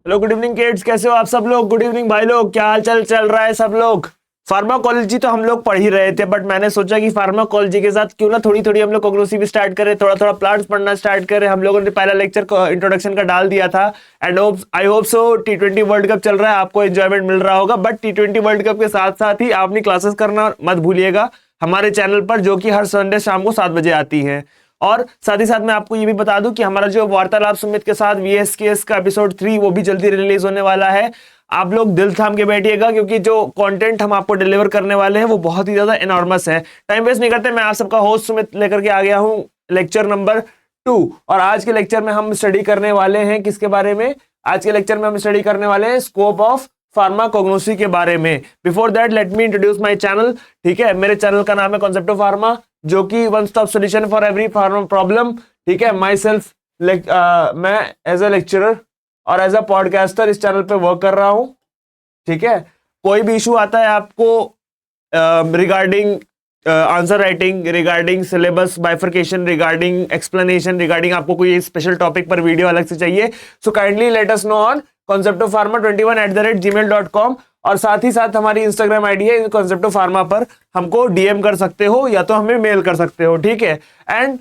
Hello good evening kids, कैसे हो आप सब लोग। गुड इवनिंग भाई लोग, क्या हाल चाल चल रहा है सब लोग। फार्माकोलॉजी तो हम लोग पढ़ ही रहे थे, बट मैंने सोचा कि फार्माकोलॉजी के साथ क्यों ना थोड़ी थोड़ी हम लोग कोग्नोसी भी स्टार्ट करें, थोड़ा थोड़ा प्लांट्स पढ़ना स्टार्ट करें। हम लोगों ने पहला लेक्चर को इंट्रोडक्शन का डाल दिया था and I hope so T20 world cup चल रहा है, आपको एंजॉयमेंट मिल रहा होगा। बट T20 वर्ल्ड कप के साथ साथ ही आपने क्लासेस करना मत भूलिएगा हमारे चैनल पर, जो कि हर संडे शाम को 7 बजे आती है। और साथ ही साथ मैं आपको ये भी बता दूं कि हमारा जो वार्तालाप सुमित के साथ VSKS का एपिसोड 3 वो भी जल्दी रिलीज होने वाला है। आप लोग दिल थाम के बैठिएगा, क्योंकि जो कंटेंट हम आपको डिलीवर करने वाले हैं वो बहुत ही ज्यादा एनॉर्मस है। टाइम वेस्ट नहीं करते, मैं आप सबका होस्ट सुमित लेकर के आ गया हूं लेक्चर नंबर 2। और आज के लेक्चर में हम स्टडी करने वाले हैं किसके बारे में। आज के लेक्चर में हम स्टडी करने वाले हैं स्कोप ऑफ फार्माकोग्नोसी के बारे में। Before that let me introduce my channel. ठीक है, मेरे चैनल का नाम है कॉन्सेप्ट ऑफ फार्मा, जो कि one stop solution for every pharma problem. ठीक है, माई सेल्फ मैं एज अ लेक्चरर और एज अ पॉडकास्टर इस चैनल पे वर्क कर रहा हूं। ठीक है, कोई भी इशू आता है आपको regarding answer writing, regarding syllabus bifurcation, regarding explanation, regarding आपको कोई स्पेशल टॉपिक पर वीडियो अलग से चाहिए, so kindly let us know on conceptofpharma21@gmail.com। और साथ ही साथ हमारी इंस्टाग्राम आईडी है कॉन्सेप्ट ऑफ फार्मा, पर हमको डीएम कर सकते हो या तो हमें मेल कर सकते हो। ठीक है, and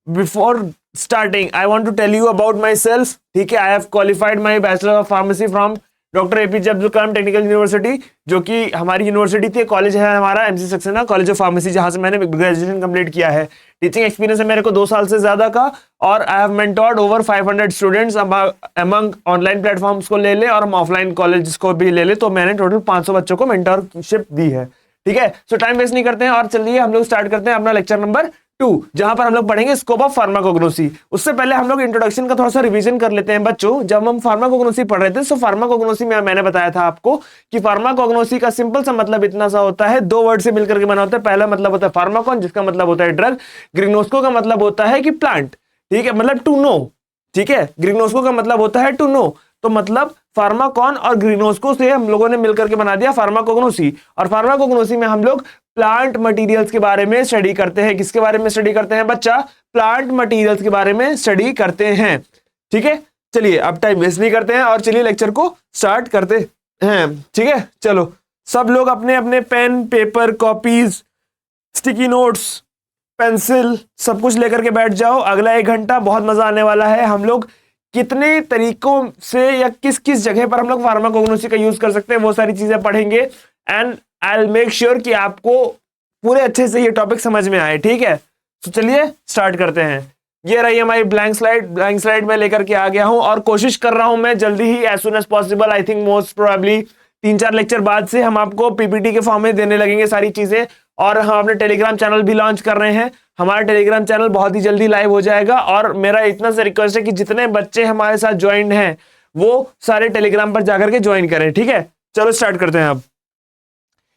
before starting I want to tell you about myself. ठीक है, I have qualified my bachelor of pharmacy from doctor APJ Abdul Kalam technical university, जो कि हमारी यूनिवर्सिटी थी। कॉलेज है हमारा MC Saxena college of pharmacy, जहां से मैंने ग्रेजुएशन कंप्लीट किया है। टीचिंग एक्सपीरियंस है मेरे को 2 साल से ज्यादा का, और I have mentored over 500 students among online platforms को ले ले और हम ऑफलाइन कॉलेज को भी ले ले, तो मैंने टोटल 500 बच्चों को मेंटरशिप दी है। ठीक है, सो टाइम वेस्ट नहीं करते हैं और चलिए हम लोग स्टार्ट करते हैं अपना लेक्चर नंबर 2, जहां पर हम लोग पढ़ेंगे स्कोप ऑफ फार्माकोग्नोसी। उससे पहले हम लोग इंट्रोडक्शन का थोड़ा सा रिवीजन कर लेते हैं बच्चों। जब हम फार्माकोग्नोसी पढ़ रहे थे, सो फार्माकोग्नोसी में मैंने बताया था आपको कि फार्माकोग्नोसी का सिंपल सा मतलब इतना सा होता है, 2 वर्ड से मिलकर के बना होता है। पहला मतलब होता है फार्माकोन, जिसका मतलब होता है ड्रग। ग्रिग्नोस्को का मतलब होता है कि प्लांट। ठीक है, मतलब टू नो। ठीक है, ग्रिग्नोस्को का मतलब होता है टू नो, तो मतलब फार्माकॉन और ग्रिग्नोस्को से हम लोगों ने मिलकर के बना दिया फार्माकोग्नोसी। और फार्माकोग्नोसी में हम लोग प्लांट मटेरियल्स के बारे में स्टडी करते हैं। किसके बारे में स्टडी करते हैं बच्चा? प्लांट मटेरियल्स के बारे में स्टडी करते हैं। ठीक है, चलिए अब टाइम वेस्ट नहीं करते हैं और चलिए लेक्चर को स्टार्ट करते हैं। ठीक है, चलो सब लोग अपने अपने pen, paper, copies, sticky notes, pencil सब कुछ लेकर के बैठ जाओ। अगला 1 घंटा बहुत मजा आने वाला है। हम लोग कितने तरीकों से या किस किस जगह पर हम लोग फार्माकोग्नोसी का यूज कर सकते हैं वो सारी चीजें पढ़ेंगे, and I will make sure कि आपको पूरे अच्छे से ये टॉपिक समझ में आए। ठीक है, तो चलिए स्टार्ट करते हैं। ये रही हमारी ब्लैंक स्लाइड। ब्लैंक स्लाइड में लेकर के आ गया हूं और कोशिश कर रहा हूं मैं जल्दी ही, as soon as possible, I think most probably 3-4 lecture बाद से हम आपको PPT के फॉर्म में देने लगेंगे सारी चीजें। और हम अपने टेलीग्राम चैनल भी लॉन्च कर रहे हैं। हमारा टेलीग्राम चैनल बहुत ही जल्दी लाइव हो जाएगा, और मेरा इतना सा रिक्वेस्ट है कि जितने बच्चे हमारे साथ ज्वाइन हैं वो सारे टेलीग्राम पर जाकर के ज्वाइन करें। ठीक है, चलो स्टार्ट करते हैं। अब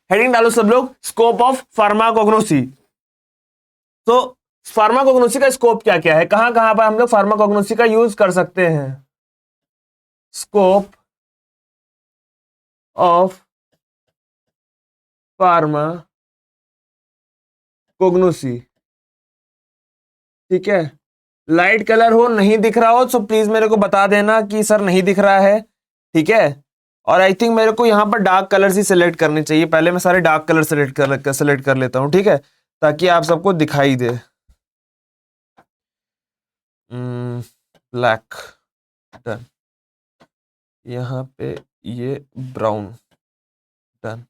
हेडिंग डालो सब लोग, स्कोप ऑफ फार्माकोग्नोसी। तो फार्माकोग्नोसी का स्कोप क्या क्या है, कहां कहां पर हम लोग फार्माकोग्नोसी का यूज कर सकते हैं। Scope of pharmacognosy. ठीक है, लाइट कलर हो, नहीं दिख रहा हो तो प्लीज मेरे को बता देना कि सर नहीं दिख रहा है। ठीक है, और आई थिंक मेरे को यहाँ पर डार्क कलर ही सिलेक्ट करने चाहिए। पहले मैं सारे डार्क कलर सिलेक्ट कर लेता हूँ। ठीक है, ताकि आप सबको दिखाई दे। Black, done. यहाँ पे ये ब्राउन, डन।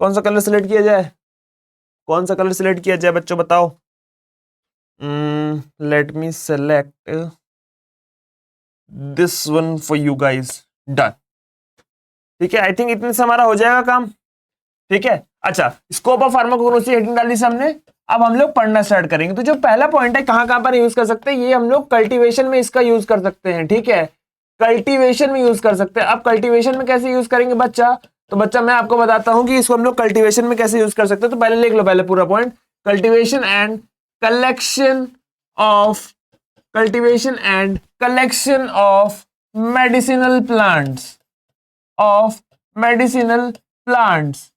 कौन सा कलर सिलेक्ट किया जाए, कौन सा कलर सिलेक्ट किया जाए बच्चों बताओ। Let me select this one for you guys, done. ठीक है, आई थिंक इतने से हमारा हो जाएगा काम। ठीक है, अच्छा, स्कोप ऑफ फार्माकोग्नोसी हेडिंग डाली से हमने। अब हम लोग पढ़ना स्टार्ट करेंगे। तो जो पहला पॉइंट है, कहां कहां पर यूज कर सकते हैं, ये हम लोग कल्टीवेशन में इसका यूज कर सकते हैं। ठीक है, कल्टीवेशन में यूज कर सकते हैं। अब कल्टीवेशन में कैसे यूज करेंगे बच्चा, तो बच्चा मैं आपको बताता हूं कि इसको हम लोग कल्टीवेशन में कैसे यूज कर सकते हैं। तो पहले लिख लो, पहले पूरा point, cultivation and collection of, cultivation and collection of medicinal plants, of medicinal plants.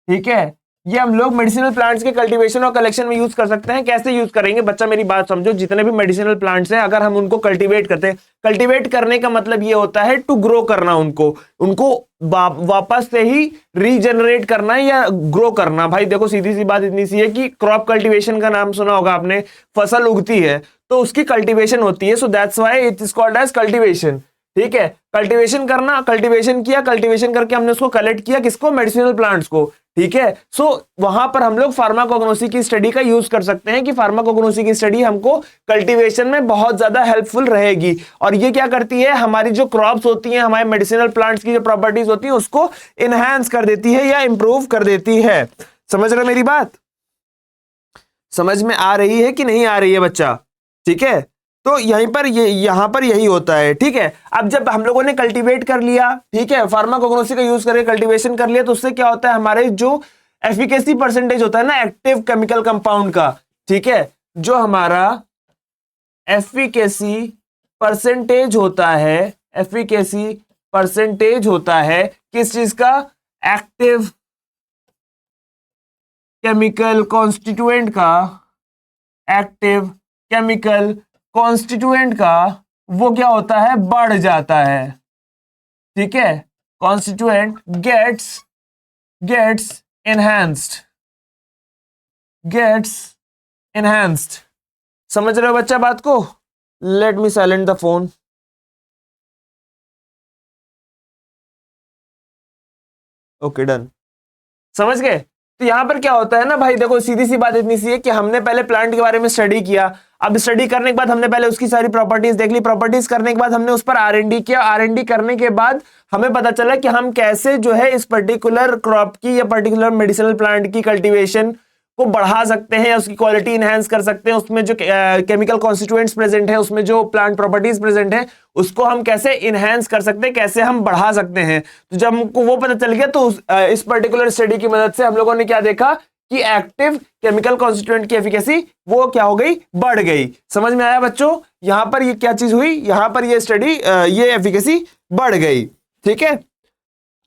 ठीक है, ये हम लोग मेडिसिनल प्लांट्स के कल्टीवेशन और कलेक्शन में यूज कर सकते हैं। कैसे यूज करेंगे बच्चा, मेरी बात समझो। जितने भी मेडिसिनल प्लांट्स हैं, अगर हम उनको कल्टीवेट करते हैं, कल्टीवेट करने का मतलब ये होता है टू ग्रो करना, उनको वापस से ही रीजनरेट करना या ग्रो करना। भाई देखो, सीधी सी बात इतनी सी है कि क्रॉप कल्टीवेशन का नाम सुना होगा आपने। फसल उगती है तो उसकी कल्टीवेशन होती है, so that's why it is called as cultivation. ठीक है, कल्टीवेशन करना, कल्टीवेशन किया, कल्टीवेशन करके हमने उसको कलेक्ट किया, किसको, मेडिसिनल प्लांट्स को। ठीक है, सो वहां पर हम लोग फार्माकोग्नोसी की स्टडी का यूज कर सकते हैं कि फार्माकोग्नोसी की स्टडी हमको कल्टीवेशन में बहुत ज्यादा हेल्पफुल रहेगी। और ये क्या करती है, हमारी जो क्रॉप्स होती हैं, हमारे मेडिसिनल प्लांट्स की जो प्रॉपर्टीज होती हैं, उसको इनहेंस कर देती है या इंप्रूव कर देती है। समझ रहे मेरी बात, समझ में आ रही है कि नहीं आ रही है बच्चा? ठीक है, तो यहां पर यही होता है। ठीक है, अब जब हम लोगों ने कल्टीवेट कर लिया, ठीक है, फार्माकोग्नोसी का यूज करके कल्टीवेशन कर लिया, तो उससे क्या होता है, हमारे जो एफिकेसी परसेंटेज होता है ना एक्टिव केमिकल कंपाउंड का, ठीक है, जो हमारा एफिकेसी परसेंटेज होता है, एफिकेसी परसेंटेज होता है किस चीज का, एक्टिव केमिकल कॉन्स्टिट्यूएंट का, एक्टिव केमिकल कॉन्स्टिट्यूएंट का, वो क्या होता है, बढ़ जाता है। ठीक है, कॉन्स्टिट्यूएंट गेट्स एनहांस्ड। समझ रहे हो बच्चा बात को? Let me silent the phone. Okay, done. समझ गए? तो यहां पर क्या होता है ना भाई, देखो सीधी सी बात इतनी सी है कि हमने पहले प्लांट के बारे में स्टडी किया। अब स्टडी करने के बाद हमने पहले उसकी सारी प्रॉपर्टीज देख ली, प्रॉपर्टीज करने के बाद हमने उस पर आरएनडी किया, आरएनडी करने के बाद हमें पता चला कि हम कैसे जो है इस पर्टिकुलर क्रॉप की या पर्टिकुलर मेडिसिनल प्लांट की कल्टीवेशन को बढ़ा सकते हैं, उसकी क्वालिटी इंहेंस कर सकते हैं, उसमें जो केमिकल कॉन्स्टिट्यूएंट्स प्रेजेंट है, उसमें जो प्लांट प्रॉपर्टीज प्रेजेंट है, उसको हम कैसे इनहेंस कर सकते हैं, कैसे हम बढ़ा सकते हैं। तो जब हमको वो पता चल गया, तो इस पर्टिकुलर स्टडी की मदद से हम लोगों ने क्या देखा कि एक्टिव केमिकल कॉन्स्टिट्यूएंट की एफिकेसी वो क्या हो गई, बढ़ गई। समझ में आया बच्चों? यहां पर ये क्या चीज हुई, यहां पर ये स्टडी, ये एफिकेसी बढ़ गई। ठीक है,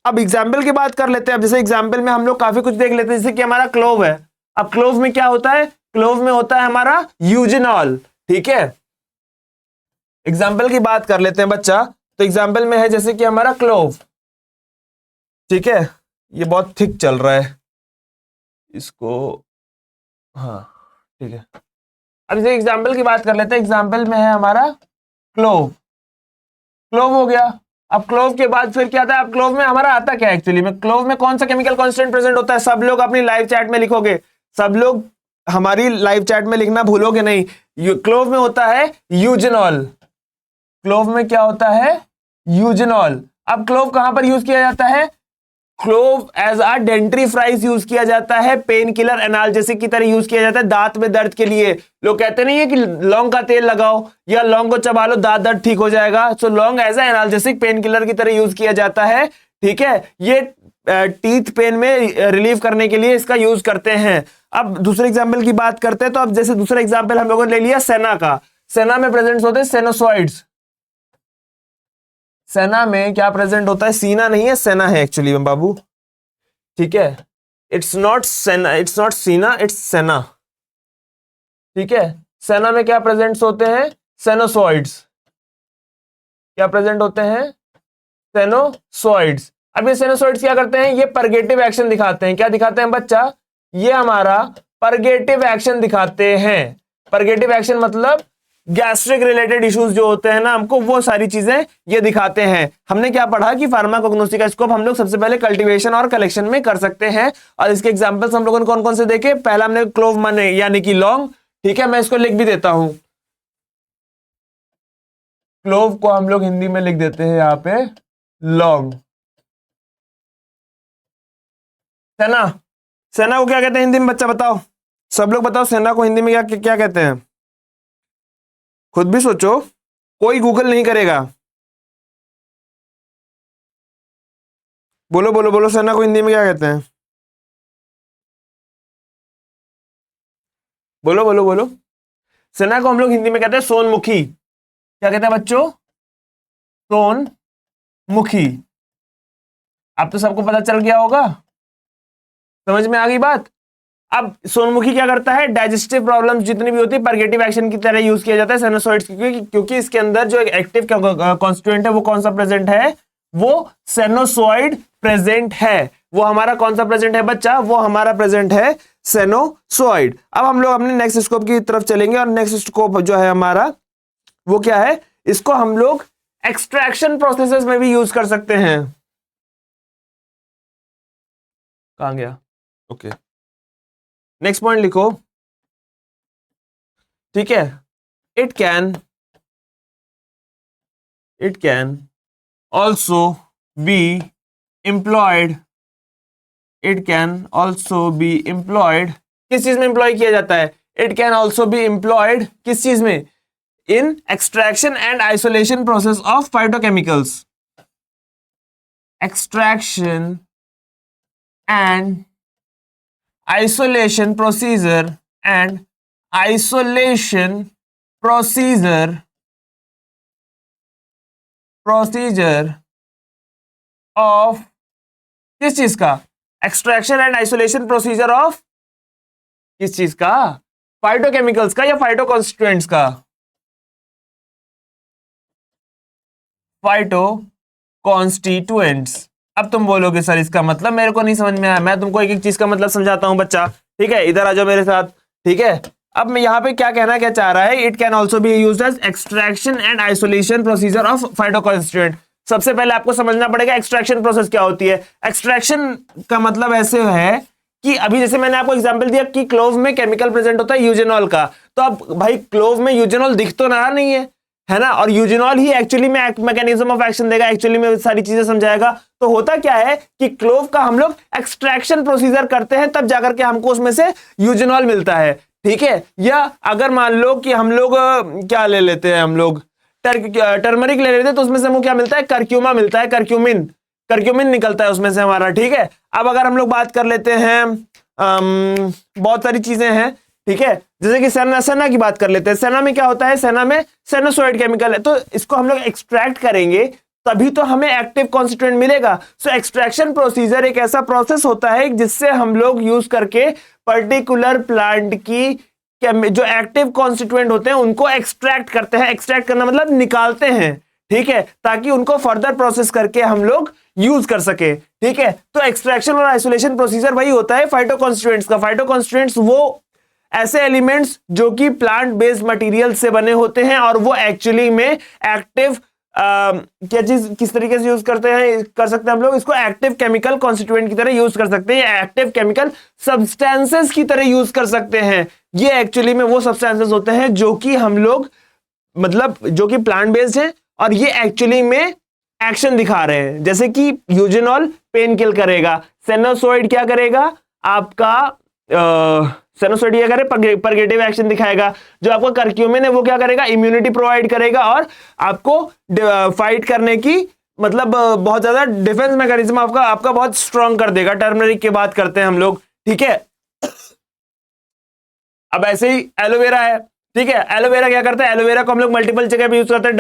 अब एग्जाम्पल की बात कर लेते हैं। अब जैसे एग्जाम्पल में हम लोग काफी कुछ देख लेते हैं, जैसे कि हमारा क्लोव है। अब क्लोव में क्या होता है, क्लोव में होता है हमारा यूजेनॉल। ठीक है, एग्जाम्पल की बात कर लेते हैं बच्चा। तो एग्जाम्पल में है जैसे कि हमारा क्लोव। ठीक है, ये बहुत थिक चल रहा है इसको, हाँ ठीक है। अब जैसे एग्जाम्पल की बात कर लेते हैं, एग्जाम्पल में है हमारा क्लोव। क्लोव हो गया। अब क्लोव के बाद फिर क्या आता है, अब क्लोव में हमारा आता क्या है एक्चुअली में, क्लोव में कौन सा केमिकल कांस्टेंट प्रेजेंट होता है? सब लोग अपनी लाइव चैट में लिखोगे, सब लोग हमारी लाइव चैट में लिखना भूलोगे नहीं। क्लोव में होता है यूजेनॉल। क्लोव में क्या होता है, यूजेनॉल। अब क्लोव कहां पर यूज किया जाता है, क्लोव एज अ डेंट्रीफ्राइज यूज किया जाता है, पेन किलर एनाल्जेसिक की तरह यूज किया जाता है दांत में दर्द के लिए। लोग कहते नहीं है कि लौंग का तेल लगाओ या लौंग को चबा लो, दांत दर्द ठीक हो जाएगा। So long as a analgesic pain killer की तरह यूज किया जाता है। ठीक है, ये टीथ पेन में रिलीव करने के लिए इसका यूज करते हैं। अब दूसरे एग्जाम्पल की बात करते हैं, तो अब जैसे दूसरा एग्जाम्पल हम लोगों ने ले लिया सेना का। सेना में प्रेजेंट होते हैं सेनोसॉइड्स। सेना में क्या प्रेजेंट होता है, सीना नहीं है, सेना है एक्चुअली में बाबू। ठीक है, इट्स नॉट सेना, इट्स नॉट सीना, इट्स सेना। ठीक है, सेना में क्या प्रेजेंट होते हैं, सेनोसॉइड्स। क्या प्रेजेंट होते हैं, सेनोसॉइड्स। अब ये सेनोसॉइड्स क्या करते हैं, ये परगेटिव एक्शन दिखाते हैं। क्या दिखाते हैं बच्चा, ये हमारा परगेटिव एक्शन दिखाते हैं। परगेटिव एक्शन मतलब गैस्ट्रिक रिलेटेड इश्यूज जो होते हैं ना हमको, वो सारी चीजें ये दिखाते हैं। हमने क्या पढ़ा कि फार्माकोग्नोसी का स्कोप हम लोग सबसे पहले कल्टीवेशन और कलेक्शन में कर सकते हैं। और इसके एग्जांपल्स हम लोगों ने कौन कौन से देखे, पहला हमने क्लोव माने यानी कि लौंग। ठीक है, मैं इसको लिख भी देता हूं, क्लोव को हम लोग हिंदी में लिख देते हैं यहां पे लौंग। सेना, सेना को क्या कहते हैं हिंदी में बच्चा बताओ, सब लोग बताओ सेना को हिंदी में क्या क्या कहते हैं, खुद भी सोचो, कोई गूगल नहीं करेगा। बोलो बोलो बोलो, सेना को हिंदी में क्या कहते हैं, बोलो बोलो बोलो। सेना को हम लोग हिंदी में कहते हैं सोनमुखी। क्या कहते हैं बच्चों, सोनमुखी। अब तो सबको पता चल गया होगा, समझ में आ गई बात। अब सोनमुखी क्या करता है, डाइजेस्टिव प्रॉब्लम्स जितनी भी होती है परगेटिव एक्शन की तरह यूज किया जाता है सेनोसॉइड्स, क्योंकि इसके अंदर जो एक्टिव कॉन्स्टिट्यूएंट है वो कौन सा प्रेजेंट है, वो सेनोसॉइड प्रेजेंट है। वो हमारा कौन सा प्रेजेंट है बच्चा, वो हमारा प्रेजेंट है सेनोसॉइड। अब हम लोग अपने नेक्स्ट स्कोप की तरफ चलेंगे, और नेक्स्ट स्कोप जो है हमारा वो क्या है, इसको हम लोग एक्सट्रैक्शन प्रोसेसेस में भी यूज कर सकते हैं। कहां गया, ओके नेक्स्ट पॉइंट लिखो, ठीक है। It can also be employed, it can also be employed, किस चीज में एम्प्लॉय किया जाता है, it can also be employed किस चीज में, in extraction and isolation process of phytochemicals, extraction and isolation procedure and isolation procedure of किस चीज का, extraction and isolation procedure of किस चीज का, फाइटोकेमिकल्स का या फाइटो कॉन्स्टिट्यूएंट्स का, फाइटो कॉन्स्टिट्यूएंट्स। अब तुम बोलोगे सर इसका मतलब मेरे को नहीं समझ में आया, मैं तुमको एक एक चीज का मतलब समझाता हूं बच्चा, ठीक है, इधर आ जाओ मेरे साथ, ठीक है। अब मैं यहाँ पे क्या कहना क्या चाह रहा है, it can also be used as extraction and isolation procedure of phytoconstituent. सबसे पहले आपको समझना पड़ेगा एक्सट्रैक्शन प्रोसेस क्या होती है। एक्सट्रैक्शन का मतलब ऐसे है कि अभी जैसे मैंने आपको एग्जांपल दिया कि क्लोव में केमिकल प्रेजेंट होता है यूजेनॉल का, तो अब भाई क्लोव में यूजेनॉल दिख तो रहा नहीं है ना, और यूजेनॉल ही एक्चुअली में मैकेनिज्म ऑफ एक्शन देगा, एक्चुअली में सारी चीजें समझाएगा। तो होता क्या है कि क्लोव का हम लोग एक्सट्रैक्शन प्रोसीजर करते हैं, तब जाकर के हमको उसमें से यूजेनॉल मिलता है, ठीक है। या अगर मान लो कि हम लोग क्या ले लेते हैं, हम लोग टर्मरिक ले लेते हैं, तो उसमें से हमको क्या मिलता है, करक्यूमा मिलता है, करक्यूमिन निकलता है उसमें से हमारा, ठीक है। अब अगर हम लोग बात कर लेते हैं बहुत सारी चीजें हैं, ठीक है, जैसे कि सेना की बात कर लेते हैं। सेना में क्या होता है, सेना में सेनोसॉइड केमिकल है, तो इसको हम लोग एक्सट्रैक्ट करेंगे तभी तो हमें एक्टिव कॉन्स्टिट्यूएंट मिलेगा। सो एक्सट्रैक्शन प्रोसीजर एक ऐसा प्रोसेस होता है जिससे हम लोग यूज करके पर्टिकुलर प्लांट की जो एक्टिव कॉन्स्टिट्यूएंट होते हैं उनको एक्सट्रैक्ट करते हैं। एक्सट्रैक्ट करना मतलब निकालते हैं, ठीक है, ताकि उनको फर्दर प्रोसेस करके हम लोग यूज कर सके, ठीक है। तो एक्सट्रैक्शन और आइसोलेशन प्रोसीजर वही होता है फाइटोकॉन्स्टिट्यूएंट्स का। फाइटोकॉन्स्टिट्यूएंट्स वो ऐसे एलिमेंट्स जो कि प्लांट बेस्ड मटेरियल से बने होते हैं और वो एक्चुअली में एक्टिव क्या चीज किस तरीके से यूज करते हैं, कर सकते हैं हम लोग इसको एक्टिव केमिकल कॉन्स्टिट्यूएंट की तरह यूज कर सकते हैं, एक्टिव केमिकल सब्सटेंसेस की तरह यूज कर सकते हैं। ये एक्चुअली में वो सब्सटेंसेस होते हैं जो कि हम लोग मतलब जो कि प्लांट बेस्ड है और ये एक्चुअली में एक्शन दिखा रहे हैं। जैसे कि यूजेनॉल पेन किल करेगा, सेनोसॉइड क्या करेगा आपका सेनोसॉइड क्या करे परगेटिव एक्शन दिखाएगा, जो आपका करक्यूमिन है वो क्या करेगा इम्यूनिटी प्रोवाइड करेगा और आपको फाइट करने की मतलब बहुत ज्यादा डिफेंस मैकेनिज्म आपका बहुत स्ट्रांग कर देगा। टर्मरिक की बात करते हैं हम लोग, ठीक है। अब ऐसे ही एलोवेरा है, ठीक है। एलोवेरा क्या करता है, एलोवेरा को हम लोग मल्टीपल जगह पे यूज करते हैं,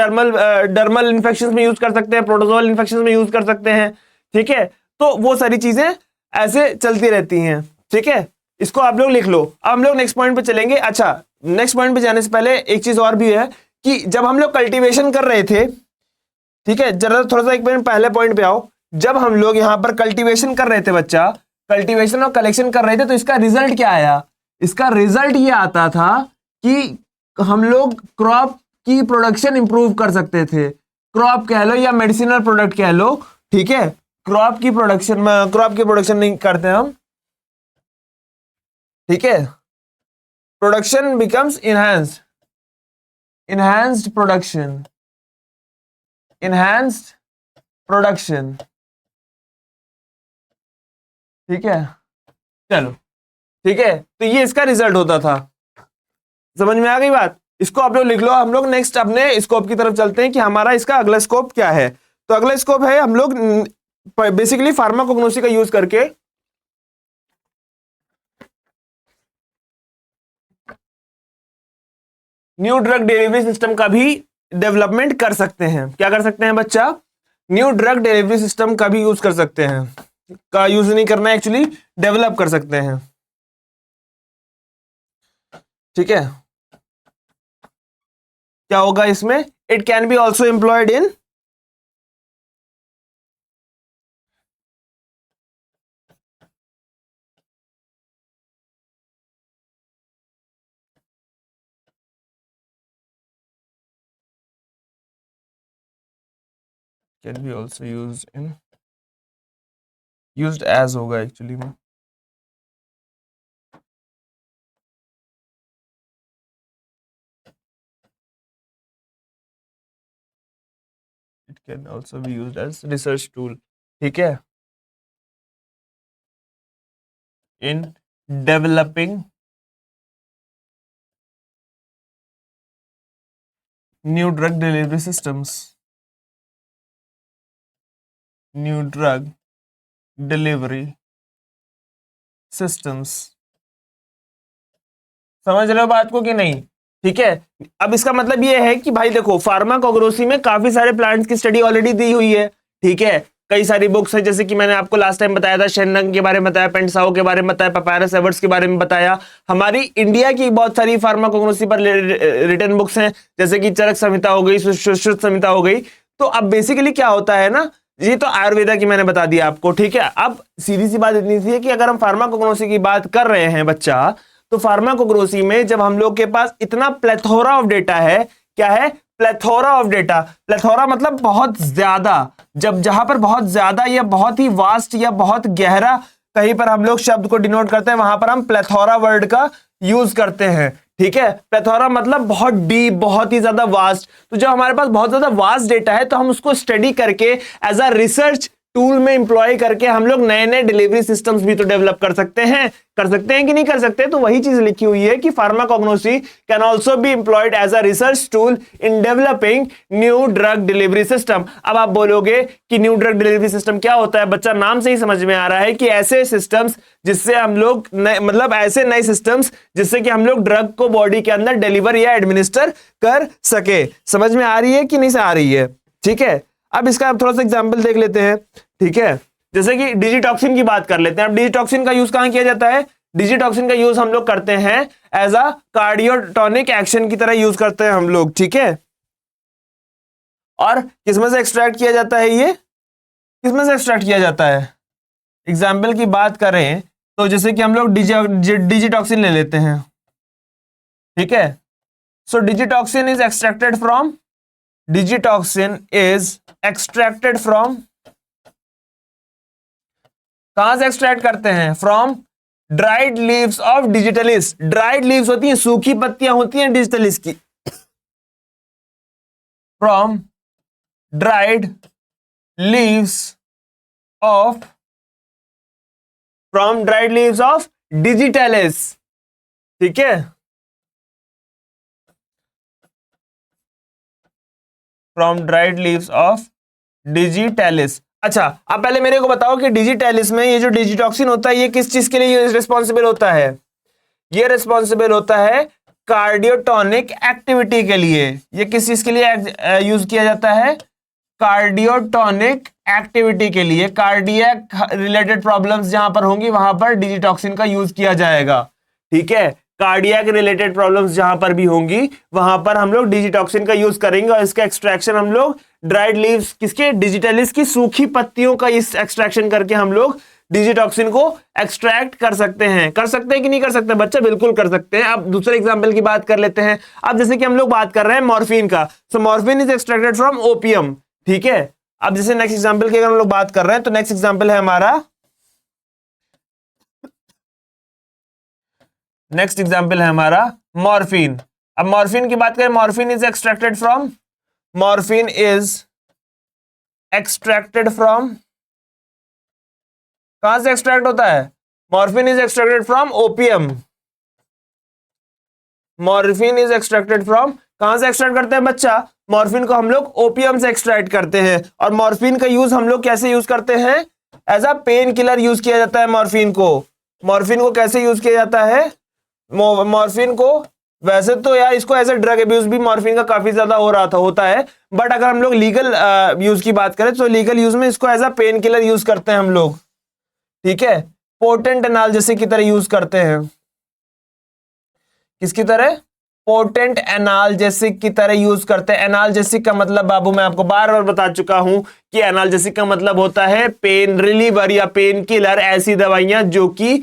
डर्मल इन्फेक्शंस में यूज कर सकते हैं, प्रोटोजोअल इन्फेक्शंस में यूज कर सकते हैं, ठीक है। तो वो सारी चीजें ऐसे चलती रहती हैं, ठीक है। इसको आप लोग लिख लो। अब हम लोग नेक्स्ट पॉइंट पे चलेंगे। अच्छा, नेक्स्ट पॉइंट पे जाने से पहले एक चीज और भी है कि जब हम लोग कल्टीवेशन कर रहे थे, ठीक है, जरा थोड़ा सा एक मिनट पहले पॉइंट पे आओ। जब हम लोग यहां पर कल्टीवेशन कर रहे थे बच्चा, कल्टीवेशन और कलेक्शन कर रहे थे, तो इसका रिजल्ट क्या आया, इसका रिजल्ट ये आता था कि हम लोग क्रॉप की प्रोडक्शन इंप्रूव कर सकते थे। क्रॉप कह लो या मेडिसिनल प्रोडक्ट कह लो, ठीक है। क्रॉप की प्रोडक्शन नहीं करते हम, ठीक है। प्रोडक्शन बिकम्स इनहैंस्ड प्रोडक्शन, ठीक है। चलो, ठीक है, तो ये इसका रिजल्ट होता था। समझ में आ गई बात, इसको आप लोग लिख लो। हम लोग नेक्स्ट अपने स्कोप की तरफ चलते हैं कि हमारा इसका अगला स्कोप क्या है। तो अगला स्कोप है हम लोग बेसिकली फार्माकोग्नोसी का यूज करके न्यू ड्रग डिलीवरी सिस्टम का भी डेवलपमेंट कर सकते हैं। क्या कर सकते हैं बच्चा, न्यू ड्रग डिलीवरी सिस्टम का भी यूज कर सकते हैं, का यूज नहीं करना है एक्चुअली, डेवलप कर सकते हैं। ठीक है, क्या होगा इसमें, it can be also employed in can be also use in, used as होगा एक्चुअली में। It can also be used as research tool. ठीक है, in developing new drug delivery systems, new drug delivery systems. समझ रहे हो बात को कि नहीं? ठीक है, अब इसका मतलब ये है कि भाई देखो, फार्माकोग्नोसी में काफी सारे प्लांट्स की स्टडी ऑलरेडी दी हुई है। ठीक है, कई सारी बुक्स है, जैसे कि मैंने आपको लास्ट टाइम बताया था, शेननंग के बारे में बताया, पेंटसाओ के बारे में बताया, पपायरस एवर्ट्स के बारे में बताया। हमारी इंडिया की बहुत सारी फार्माकोग्नोसी पर रिटन बुक्स हैं, जैसे कि चरक संहिता हो गई, सुश्रुत संहिता हो गई। तो अब बेसिकली क्या होता है ना, ये तो आयुर्वेदा की मैंने बता दिया आपको। ठीक है, अब सीधी सी बात इतनी सी है कि अगर हम फार्माकोग्नोसी की बात कर रहे हैं बच्चा, तो फार्माकोग्नोसी में जब हम लोग के पास इतना प्लेथोरा ऑफ डेटा है, क्या है, प्लेथोरा ऑफ डेटा, प्लेथोरा मतलब बहुत ज्यादा, जब जहां पर बहुत ज्यादा या बहुत ही वास्ट या बहुत गहरा कहीं पर हम लोग शब्द को डिनोट करते हैं, वहां पर हम प्लेथोरा वर्ड का यूज करते हैं। ठीक है, प्लेथोरा मतलब बहुत डीप, बहुत ही ज्यादा वास्ट। तो जब हमारे पास बहुत ज्यादा वास्ट डेटा है, तो हम उसको स्टडी करके एज अ रिसर्च टूल में इंप्लॉय करके हम लोग नए नए डिलीवरी सिस्टम्स भी तो डेवलप कर सकते हैं कि नहीं कर सकते? तो वही चीज लिखी हुई है कि pharmacognosy can also be employed as a research tool in developing new drug delivery system. अब आप बोलोगे कि न्यू ड्रग डिलीवरी सिस्टम क्या होता है? बच्चा, नाम से ही समझ में आ रहा है कि ऐसे सिस्टम्स जिससे हम लोग मतलब ऐसे नए सिस्टम्स जिससे कि हम लोग ड्रग को बॉडी के अंदर डिलीवर या एडमिनिस्टर कर सके। समझ में आ रही है कि नहीं आ रही है? ठीक है, अब इसका थोड़ा सा एग्जांपल देख लेते हैं। ठीक है, जैसे कि डिजिटॉक्सिन की बात कर लेते हैं। अब डिजिटॉक्सिन का यूज कहां किया जाता है? डिजिटॉक्सिन का यूज हम लोग करते हैं एज अ कार्डियोटॉनिक एक्शन की तरह यूज करते हैं हम लोग। ठीक है, और किसमें से एक्सट्रैक्ट किया जाता है? ये किसमें से एक्सट्रैक्ट किया जाता है? एग्जाम्पल की बात करें तो जैसे कि हम लोग डिजिटॉक्सिन ले लेते हैं। ठीक है, so digitoxin is extracted from, digitoxin is extracted from, कहां से एक्सट्रैक्ट करते हैं? From dried leaves of digitalis. Dried leaves होती हैं, सूखी पत्तियां होती हैं डिजिटलिस की। From dried leaves of, from dried leaves of digitalis. ठीक है, from dried leaves of digitalis. अच्छा, अब पहले मेरे को बताओ कि डिजिटलिस में ये जो डिजिटॉक्सिन होता है, ये किस चीज के लिए रिस्पॉन्सिबल होता है? ये रिस्पॉन्सिबल होता है कार्डियोटॉनिक एक्टिविटी के लिए। ये किस चीज के लिए यूज किया जाता है? कार्डियोटॉनिक एक्टिविटी के लिए। कार्डियक रिलेटेड प्रॉब्लम्स जहां पर होंगी वहां पर डिजिटॉक्सिन का यूज किया जाएगा। ठीक है, कार्डियक रिलेटेड प्रॉब्लम्स जहां पर भी होंगी वहां पर हम लोग डिजिटॉक्सिन का यूज करेंगे, और इसका एक्सट्रैक्शन हम लोग ड्राइड लीव्स, किसके? डिजिटलिस की सूखी पत्तियों का इस एक्सट्रैक्शन करके हम लोग डिजिटॉक्सिन को एक्सट्रैक्ट कर सकते हैं। कर सकते हैं कि नहीं कर सकते बच्चा? बिल्कुल कर सकते हैं। अब दूसरे एग्जांपल की बात कर लेते हैं। अब जैसे कि हम लोग बात कर रहे हैं मॉर्फिन का, so morphine is extracted from opium. ठीक है, अब जैसे नेक्स्ट एग्जांपल की अगर हम लोग बात कर रहे हैं, तो नेक्स्ट एग्जांपल है हमारा, नेक्स्ट एग्जांपल है हमारा मॉर्फिन। अब मॉर्फिन की बात करें, morphine is extracted from, morphine is extracted from, कहां से एक्सट्रैक्ट होता है? Morphine is extracted from opium. Morphine is extracted from, कहां से एक्सट्रैक्ट करते हैं बच्चा? मॉर्फिन को हम लोग ओपियम से एक्सट्रैक्ट करते हैं। और मॉर्फिन का यूज हम लोग कैसे यूज करते हैं? As a pain killer use किया जाता है मॉर्फिन को। मॉर्फिन को कैसे यूज किया जाता है? मॉर्फिन को वैसे तो यार इसको एज ए ड्रग अब्यूज भी मॉर्फिन का काफी ज्यादा हो रहा था, होता है, बट अगर हम लोग लीगल यूज की बात करें तो लीगल यूज में इसको as a pain killer use करते हैं हम लोग, ठीक है, पोटेंट एनाल्जेसिक की तरह यूज करते हैं। किसकी तरह? पोटेंट एनाल्जेसिक की तरह यूज करते हैं। एनाल्जेसिक का मतलब बाबू मैं आपको बार बार बता चुका हूं कि एनाल्जेसिक का मतलब होता है पेन रिलीवर या पेन किलर, ऐसी दवाइयां जो कि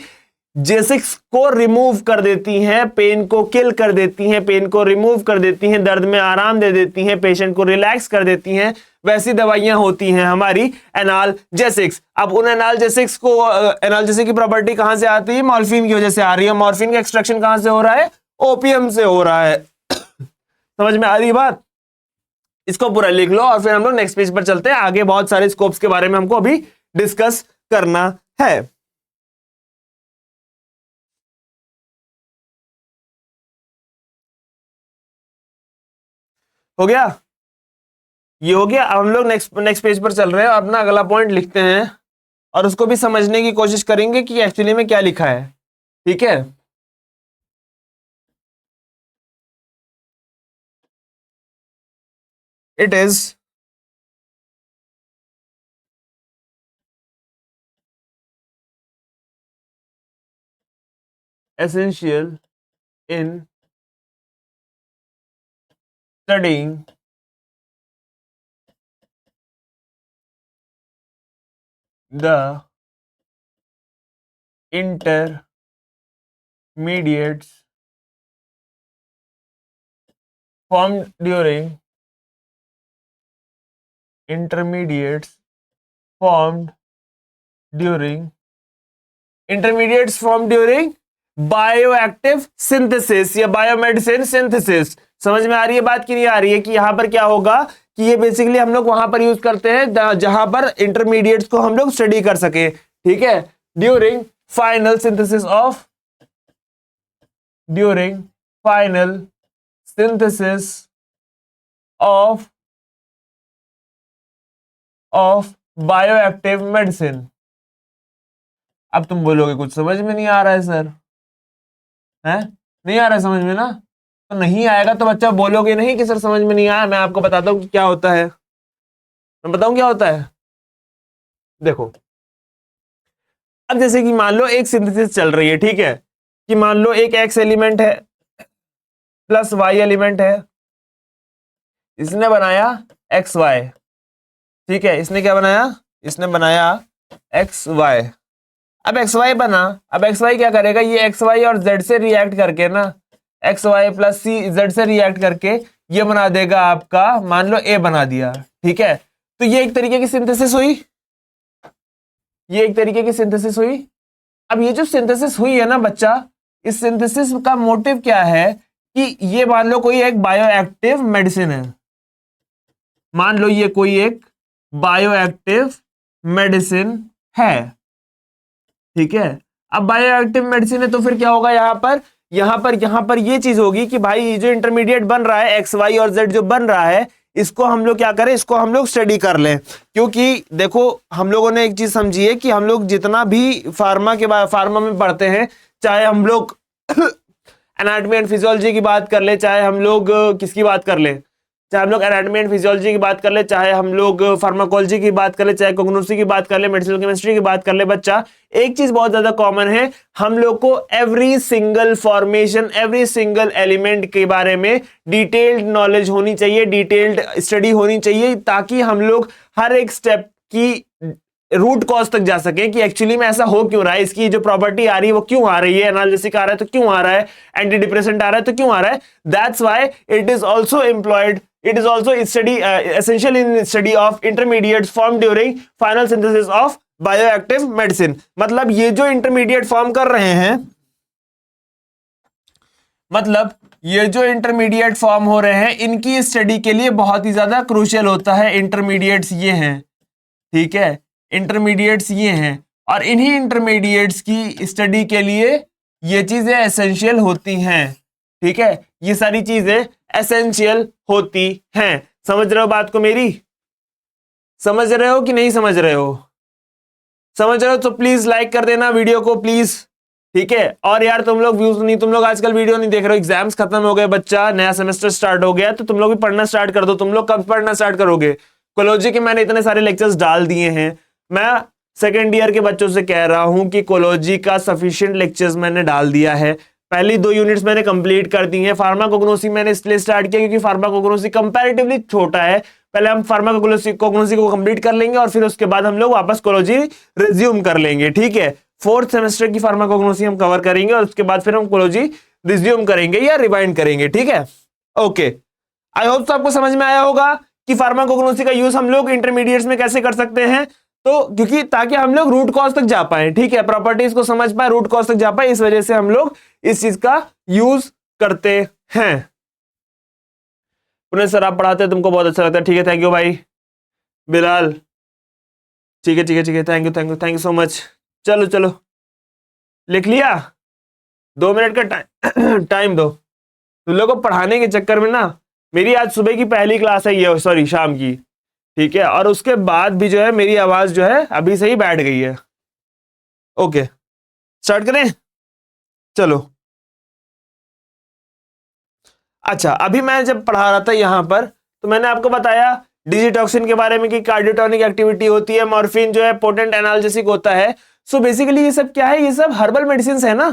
जेसिक्स को रिमूव कर देती हैं, पेन को किल कर देती हैं, पेन को रिमूव कर देती हैं, दर्द में आराम दे देती हैं, पेशेंट को रिलैक्स कर देती हैं, वैसी दवाइयां होती हैं हमारी एनाल्जेसिक्स। अब उन एनाल्जेसिक्स को, एनाल्जेसिक की प्रॉपर्टी कहां से आती है? मॉर्फिन की वजह से आ रही है। मॉर्फिन का एक्सट्रैक्शन कहां से हो रहा है? ओपियम से हो रहा है। समझ में आ रही बात? इसको पूरा लिख लो और फिर हम लोग नेक्स्ट पेज पर चलते हैं। आगे बहुत सारे स्कोप्स के बारे में हमको अभी डिस्कस करना है। हो गया? ये हो गया। अब हम लोग नेक्स्ट पेज पर चल रहे हैं, अपना अगला पॉइंट लिखते हैं और उसको भी समझने की कोशिश करेंगे कि एक्चुअली में क्या लिखा है, ठीक है। It is essential in studying the intermediates formed during intermediates formed during bioactive synthesis या बायोमेडिसिन सिंथेसिस। समझ में आ रही है बात कि नहीं आ रही है? कि यहां पर क्या होगा कि ये बेसिकली हम लोग वहां पर यूज करते हैं जहां पर इंटरमीडिएट्स को हम लोग स्टडी कर सके, ठीक है। During final synthesis of bioactive medicine. अब तुम बोलोगे कुछ समझ में नहीं आ रहा है सर, है नहीं आ रहा है समझ में ना? तो नहीं आएगा तो बच्चा बोलोगे नहीं कि सर समझ में नहीं आया। मैं आपको बताता हूं कि क्या होता है। मैं बताऊं क्या होता है? देखो, अब जैसे कि मान लो एक सिंथेसिस चल रही है, ठीक है, कि मान लो एक एक्स एलिमेंट है प्लस वाई एलिमेंट है, इसने बनाया एक्स वाई, ठीक है। इसने क्या बनाया? इसने बनाया एक्स वाई। अब एक्स वाई बना, अब एक्स वाई क्या करेगा? ये एक्स वाई और जेड से रिएक्ट करके ना, एक्स वाई प्लस सी जेड से रिएक्ट करके ये बना देगा आपका, मान लो ए बना दिया, ठीक है। तो ये एक तरीके की सिंथेसिस हुई, ये एक तरीके की सिंथेसिस हुई। अब ये जो सिंथेसिस हुई है ना बच्चा, इस सिंथेसिस का मोटिव क्या है? कि ये मान लो कोई एक बायोएक्टिव मेडिसिन है, मान लो ये कोई एक बायोएक्टिव मेडिसिन है, ठीक है। अब बायोएक्टिव मेडिसिन है तो फिर क्या होगा? यहां पर ये चीज होगी कि भाई जो इंटरमीडिएट बन रहा है एक्स वाई और जेड जो बन रहा है, इसको हम लोग क्या करें? इसको हम लोग स्टडी कर लें। क्योंकि देखो हम लोगों ने एक चीज समझी है कि हम लोग जितना भी फार्मा में पढ़ते हैं, चाहे हम लोग एनाटॉमी एंड फिजियोलॉजी की बात कर ले, चाहे हम लोग किसकी बात कर ले, चाहे हम लोग एनाटॉमी एंड फिजियोलॉजी की बात कर ले, चाहे हम लोग फार्माकोलॉजी की बात कर ले, चाहे कोग्नोसी की बात कर ले, मेडिसिनल केमिस्ट्री की बात कर ले, बच्चा एक चीज बहुत ज्यादा कॉमन है, हम लोग को every single formation, every single element के बारे में डिटेल्ड नॉलेज होनी चाहिए, डिटेल्ड स्टडी होनी चाहिए, ताकि हम लोग हर एक स्टेप की रूट कॉज तक जा सके कि एक्चुअली में ऐसा हो क्यों रहा है, इसकी जो प्रॉपर्टी आ रही है वो क्यों आ रही है, एनालिसिस आ रहा है तो क्यों आ रहा है, एंटी डिप्रेसेंट आ रहा है तो क्यों आ रहा है। That's why it is also study essential in study of intermediates form during final synthesis of bioactive medicine. मतलब ये जो इंटरमीडिएट फॉर्म कर रहे हैं, मतलब ये जो इंटरमीडिएट फॉर्म हो रहे हैं, इनकी स्टडी के लिए बहुत ही ज्यादा क्रूशियल होता है। इंटरमीडिएट्स ये हैं, ठीक है, इंटरमीडिएट्स ये हैं, और इन्हीं इंटरमीडिएट्स की स्टडी के लिए ये चीजें एसेंशियल होती हैं, ठीक है। ये सारी चीजें एसेंशियल होती हैं। समझ रहे हो बात को मेरी? समझ रहे हो कि नहीं समझ रहे हो? समझ रहे हो तो प्लीज लाइक कर देना वीडियो को, प्लीज ठीक है। और यार तुम लोग व्यूज नहीं, तुम लोग आजकल वीडियो नहीं देख रहे हो, एग्जाम्स खत्म हो गए बच्चा, नया सेमेस्टर स्टार्ट हो गया, तो तुम लोग भी पढ़ना स्टार्ट कर दो। तुम लोग कब पढ़ना स्टार्ट करोगे? कोलॉजी के मैंने इतने सारे लेक्चर्स डाल दिए हैं। मैं सेकेंड ईयर के बच्चों से कह रहा हूं कि कोलॉजी का सफिशिएंट लेक्चर्स मैंने डाल दिया है। पहली 2 यूनिट्स मैंने कंप्लीट कर दी हैं। फार्माकोग्नोसी मैंने इसलिए स्टार्ट किया क्योंकि फार्माकोग्नोसी कंपैरेटिवली छोटा है। पहले हम फार्माकोग्नोसी को कंप्लीट कर लेंगे और फिर उसके बाद हम लोग वापस कोलॉजी रिज्यूम कर लेंगे, ठीक है। फोर्थ सेमेस्टर की फार्माकोग्नोसी हम कवर करेंगे और उसके बाद फिर हम कोलॉजी रिज्यूम करेंगे या रिवाइंड करेंगे, ठीक है। ओके, आई होप तो आपको समझ में आया होगा कि फार्माकोग्नोसी का यूज हम लोग इंटरमीडिएट्स में कैसे कर सकते हैं। तो क्योंकि ताकि हम लोग रूट कॉज तक जा पाए, ठीक है, प्रॉपर्टीज को समझ पाए, रूट कॉज तक जा पाए, इस वजह से हम लोग इस चीज का यूज करते हैं। पुणे सर आप पढ़ाते हैं, तुमको बहुत अच्छा लगता है, ठीक है, थैंक यू भाई बिलाल, ठीक है ठीक है ठीक है, thank you thank you thank you so much. चलो चलो लिख लिया, 2 मिनट का टाइम टाइम दो। तुम लोग को पढ़ाने के चक्कर में ना, मेरी आज सुबह की पहली क्लास है ये, सॉरी शाम की, ठीक है, और उसके बाद भी जो है मेरी आवाज जो है अभी से ही बैठ गई है। ओके स्टार्ट करें, चलो। अच्छा, अभी मैं जब पढ़ा रहा था यहां पर, तो मैंने आपको बताया डिजिटॉक्सिन के बारे में कि कार्डियोटोनिक एक्टिविटी होती है, मॉर्फिन जो है पोटेंट एनाल्जेसिक होता है। सो बेसिकली ये सब क्या है, ये सब हर्बल मेडिसिन है ना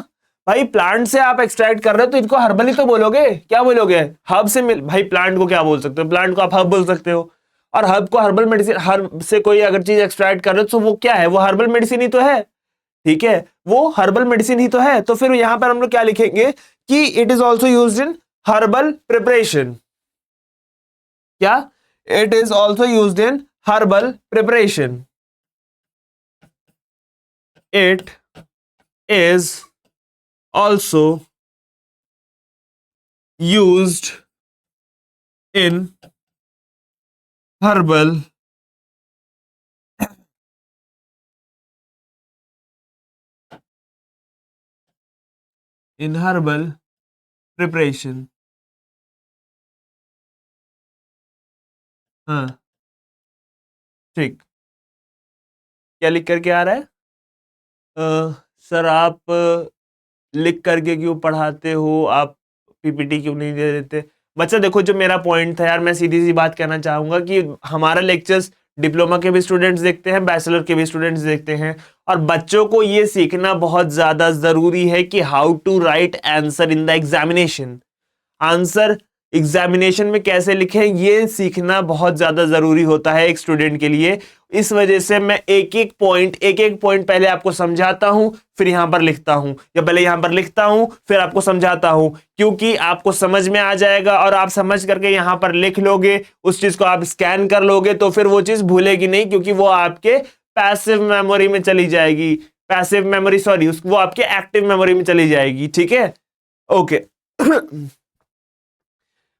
भाई। प्लांट से आप एक्सट्रैक्ट कर रहे हो तो इनको हर्बल ही तो बोलोगे, क्या बोलोगे? हर्ब से मिल भाई, प्लांट को क्या बोल सकते हो? प्लांट को आप हर्ब बोल सकते हो। और हर्ब को हर्बल मेडिसिन, हर्ब से कोई अगर चीज एक्सट्रैक्ट कर रहे हो तो वो क्या है? वो हर्बल मेडिसिन ही तो है, ठीक है, वो हर्बल मेडिसिन ही तो है। तो फिर यहां पर हम लोग क्या लिखेंगे कि it is also use in herbal preparation. क्या? It is also use in herbal preparation. It is also used in herbal preparation. हाँ ठीक। क्या लिख करके आ रहा है? सर आप लिख करके क्यों पढ़ाते हो, आप पीपीटी क्यों नहीं दे देते? बच्चा देखो, जो मेरा पॉइंट था यार, मैं सीधी सी बात कहना चाहूंगा कि हमारा लेक्चर्स डिप्लोमा के भी स्टूडेंट्स देखते हैं, बैचलर के भी स्टूडेंट्स देखते हैं, और बच्चों को ये सीखना बहुत ज्यादा जरूरी है कि how to write answer in the examination. Answer examination में कैसे लिखें, ये सीखना बहुत ज्यादा जरूरी होता है एक स्टूडेंट के लिए। इस वजह से मैं एक एक पॉइंट पहले आपको समझाता हूं, फिर यहां पर लिखता हूं, या पहले यहां पर लिखता हूं फिर आपको समझाता हूं, क्योंकि आपको समझ में आ जाएगा और आप समझ करके यहां पर लिख लोगे, उस चीज को आप स्कैन कर लोगे, तो फिर वो चीज भूलेगी नहीं, क्योंकि वो आपके पैसिव मेमोरी में चली जाएगी। पैसिव मेमोरी, सॉरी, वो आपके एक्टिव मेमोरी में चली जाएगी, ठीक है। ओके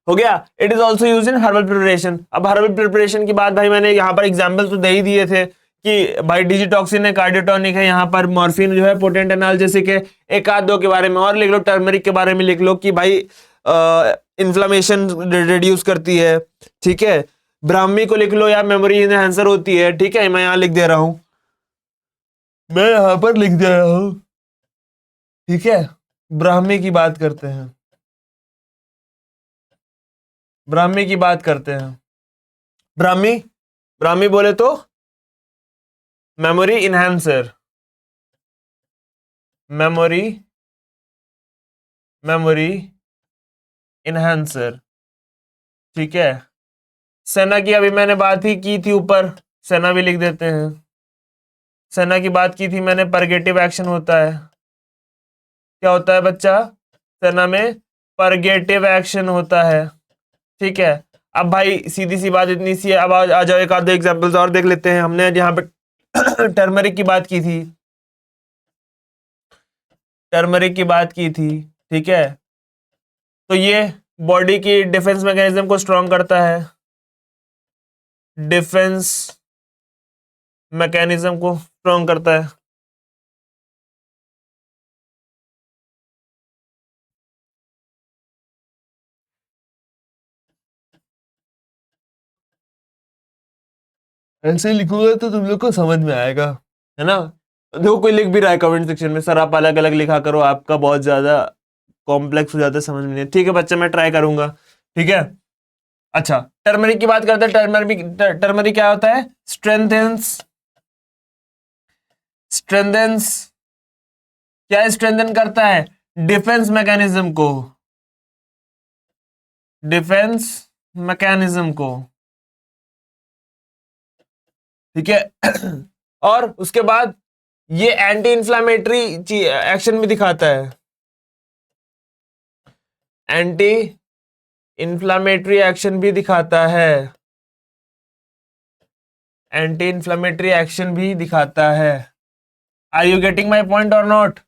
हो गया। It is also use in herbal preparation. अब हर्बल प्रिपरेशन की बात भाई मैंने यहाँ पर एग्जाम्पल तो दे ही दिए थे कि भाई डिजिटॉक्सिन है, कार्डियोटोनिक है, यहाँ पर मॉर्फिन जो है पोटेंट एनाल्जेसिक है। एक आध दो के बारे में और लिख लो, टर्मरिक के बारे में लिख लो कि भाई इन्फ्लामेशन रिड्यूस करती है, ठीक है। ब्राह्मी को लिख लो यार, मेमोरी एनहांसर होती है, ठीक है, मैं यहाँ लिख दे रहा हूं, मैं यहाँ पर लिख दे रहा हूं, ठीक है। ब्राह्मी की बात करते हैं, ब्राह्मी की बात करते हैं। ब्राह्मी, ब्राह्मी बोले तो memory enhancer, memory memory enhancer, ठीक है। सेना की अभी मैंने बात ही की थी ऊपर, सेना भी लिख देते हैं। सेना की बात की थी मैंने, परगेटिव एक्शन होता है। क्या होता है बच्चा? सेना में परगेटिव एक्शन होता है, ठीक है। अब भाई सीधी सी बात इतनी सी है, अब आ जाओ एक आधे एग्जांपल्स और देख लेते हैं। हमने यहाँ पे टर्मरिक की बात की थी, टर्मरिक की बात की थी, ठीक है। तो ये बॉडी की डिफेंस मैकेनिज्म को स्ट्रॉन्ग करता है, डिफेंस मैकेनिज्म को स्ट्रॉन्ग करता है। ऐसे लिखूंगा तो तुम लोग को समझ में आएगा, है ना। देखो कोई लिख भी रहा है कमेंट सेक्शन में, सर आप अलग अलग लिखा करो, आपका बहुत ज्यादा कॉम्प्लेक्स हो जाता है, समझ में नहीं। ठीक है बच्चा, मैं ट्राई करूंगा। ठीक है। अच्छा, टर्मरिक की बात करते हैं। टर्मरिक, टर्मरिक क्या होता है? स्ट्रेंथेंस, स्ट्रेंथेंस, क्या स्ट्रेंथन करता है? डिफेंस मैकेनिज्म को, डिफेंस मैकेनिज्म को। ठीक है। और उसके बाद ये एंटी इंफ्लामेटरी एक्शन भी दिखाता है, एंटी इंफ्लामेटरी एक्शन भी दिखाता है, एंटी इंफ्लामेटरी एक्शन भी दिखाता है। Are you getting my point और नॉट?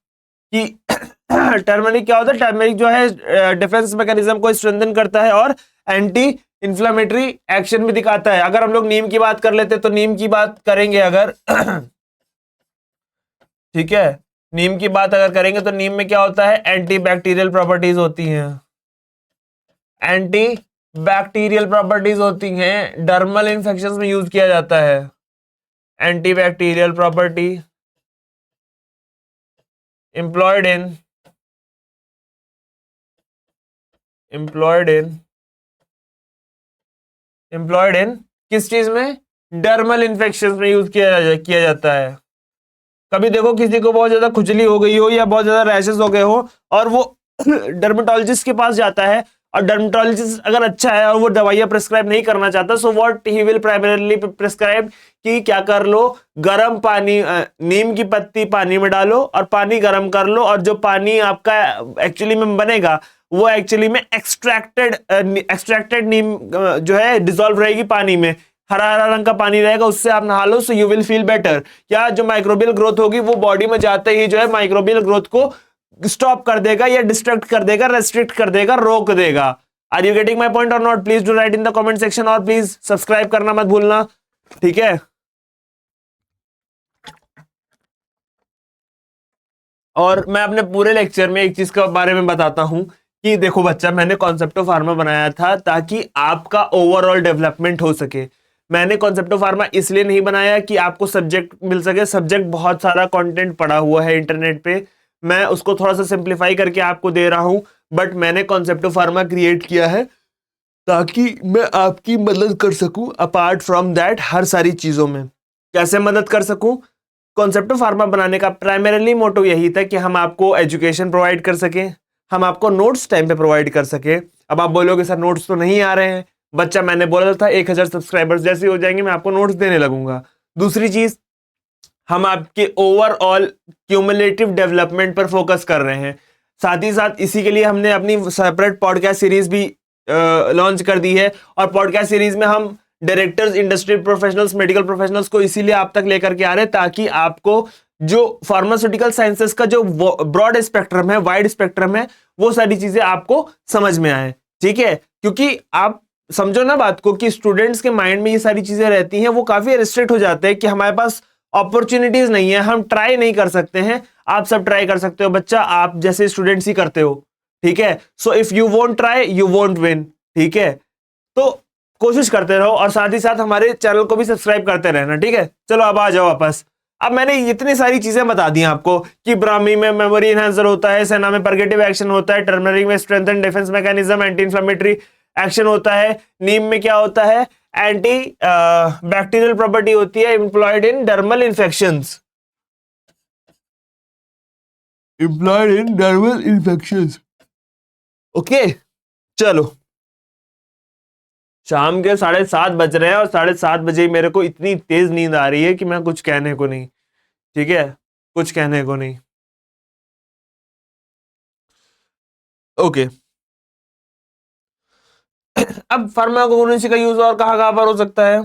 कि टर्मरिक क्या होता है? टर्मरिक जो है डिफेंस मैकेनिज्म को स्ट्रेंथन करता है और एंटी इंफ्लामेटरी एक्शन भी दिखाता है। अगर हम लोग नीम की बात कर लेते तो नीम की बात करेंगे अगर ठीक है, नीम की बात अगर करेंगे तो नीम में क्या होता है? एंटी बैक्टीरियल प्रॉपर्टीज होती हैं, एंटी बैक्टीरियल प्रॉपर्टीज होती हैं, डर्मल इंफेक्शंस में यूज किया जाता है। Anti bacterial property employed in employed in employed in किस चीज में? डर्मल इन्फेक्शन में यूज किया जाता है। कभी देखो किसी को बहुत ज्यादा खुजली हो गई हो या बहुत ज्यादा रैशेस हो गए हो और वो डर्मेटोलॉजिस्ट के पास जाता है, और डर्मेटोलॉजिस्ट अगर अच्छा है और वो दवाइयां प्रिस्क्राइब नहीं करना चाहता, so what he will primarily prescribe कि क्या कर लो, गर्म पानी, नीम की पत्ती पानी में डालो और पानी गर्म कर लो, और जो पानी आपका एक्चुअली में बनेगा वो एक्चुअली में एक्सट्रैक्टेड नीम जो है डिसॉल्व रहेगी पानी में, हरा हरा रंग का पानी रहेगा, उससे आप नहा लो, so you will feel better. या जो माइक्रोबियल ग्रोथ होगी वो बॉडी में जाते ही जो है माइक्रोबियल ग्रोथ को स्टॉप कर देगा या डिस्ट्रक्ट कर देगा, रेस्ट्रिक्ट कर देगा, रोक देगा। Are you getting my point और not? Please do write in the comment section और प्लीज सब्सक्राइब करना मत भूलना। ठीक है। और मैं अपने पूरे लेक्चर में एक चीज के बारे में बताता हूं कि देखो बच्चा, मैंने कॉन्सेप्ट ऑफ फार्मा बनाया था ताकि आपका ओवरऑल डेवलपमेंट हो सके। मैंने कॉन्सेप्ट ऑफ फार्मा इसलिए नहीं बनाया कि आपको सब्जेक्ट मिल सके, सब्जेक्ट बहुत सारा कंटेंट पड़ा हुआ है इंटरनेट पे, मैं उसको थोड़ा सा सिंप्लीफाई करके आपको दे रहा हूं। बट मैंने कॉन्सेप्ट ऑफ फार्मा क्रिएट किया है ताकि मैं आपकी मदद कर सकूं अपार्ट फ्रॉम दैट हर सारी चीजों में। कैसे मदद कर सकूं? कॉन्सेप्ट ऑफ फार्मा बनाने का प्राइमरीली मोटो यही था कि हम आपको एजुकेशन प्रोवाइड कर सकें, हम आपको नोट्स टाइम पे प्रोवाइड कर सके। अब आप बोलोगे सर नोट्स तो नहीं आ रहे हैं। बच्चा, मैंने बोला था 1000 सब्सक्राइबर्स जैसे हो जाएंगे मैं आपको नोट्स देने लगूंगा। दूसरी चीज, हम आपके ओवरऑल क्यूमुलेटिव डेवलपमेंट पर फोकस कर रहे हैं। साथ ही साथ इसी के लिए हमने अपनी सेपरेट पॉडकास्ट सीरीज भी लॉन्च कर दी है, और पॉडकास्ट सीरीज में हम directors, industry professionals, medical professionals को इसीलिए आप तक लेकर के आ रहे हैं ताकि आपको जो फार्मास्यूटिकल साइंसेस का जो ब्रॉड स्पेक्ट्रम है, वाइड स्पेक्ट्रम है, वो सारी चीजें आपको समझ में आए। ठीक है, क्योंकि आप समझो ना बात को कि स्टूडेंट्स के माइंड में ये सारी चीजें रहती हैं, वो काफी रिस्ट्रिक्ट हो जाते हैं कि हमारे पास अपॉर्चुनिटीज नहीं है, हम ट्राई नहीं कर सकते हैं। आप सब ट्राई कर सकते हो बच्चा, आप जैसे स्टूडेंट्स ही करते हो। ठीक है, so if you won't try you won't win. ठीक है, तो कोशिश करते रहो और साथ ही साथ हमारे चैनल को भी सब्सक्राइब करते रहना। ठीक है, चलो अब आ जाओ वापस। अब मैंने इतनी सारी चीजें बता दी आपको कि ब्राह्मी में मेमोरी एनहांसर होता है, सेना में परगेटिव एक्शन होता है, टर्मरिक में strength and defence mechanism, anti inflammatory action होता है, नीम में क्या होता है? एंटी बैक्टीरियल प्रॉपर्टी होती है, employed in dermal infections, employed in dermal infections. Okay, चलो। शाम के 7:30 बज रहे हैं और 7:30 बजे ही मेरे को इतनी तेज नींद आ रही है कि मैं कुछ कहने को नहीं। ठीक है, कुछ कहने को नहीं। ओके। अब फार्माकोगनोसी का यूज और कहां कहां पर हो सकता है?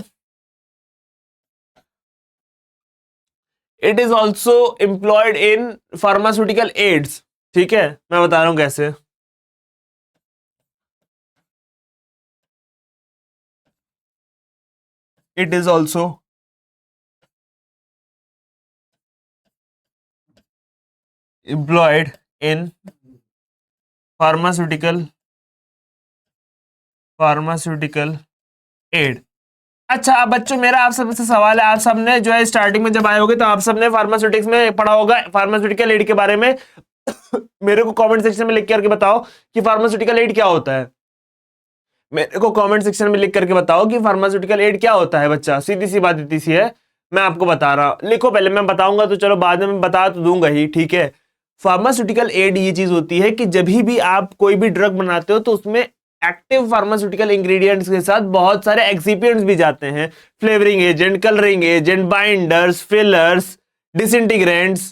It is also employed in pharmaceutical ads. ठीक है, मैं बता रहा हूं कैसे। It is also employed in pharmaceutical pharmaceutical aid. अच्छा, अब बच्चों मेरा आप सबसे सवाल है, आप सबने जो है स्टार्टिंग में जब आए होगे तो आप सबने फार्मास्यूटिक्स में पढ़ा होगा फार्मास्यूटिकल एड के बारे में। मेरे को कमेंट सेक्शन में लिख करके बताओ कि फार्मास्यूटिकल एड क्या होता है। मेरे को कमेंट सेक्शन में लिख करके बताओ कि फार्मास्यूटिकल एड क्या होता है। बच्चा सीधी सी बात इतनी सी है, मैं आपको बता रहा हूं, लिखो पहले, मैं बताऊंगा तो चलो बाद में मैं बता तो दूंगा ही, ठीक है। फार्मास्यूटिकल एड ये चीज होती है कि जब भी आप कोई भी ड्रग बनाते हो तो उसमें एक्टिव फार्मास्यूटिकल इंग्रेडिएंट्स के साथ बहुत सारे एक्सिपिएंट्स भी जाते हैं, flavouring agent, colouring agent, binders, fillers, disintegrants,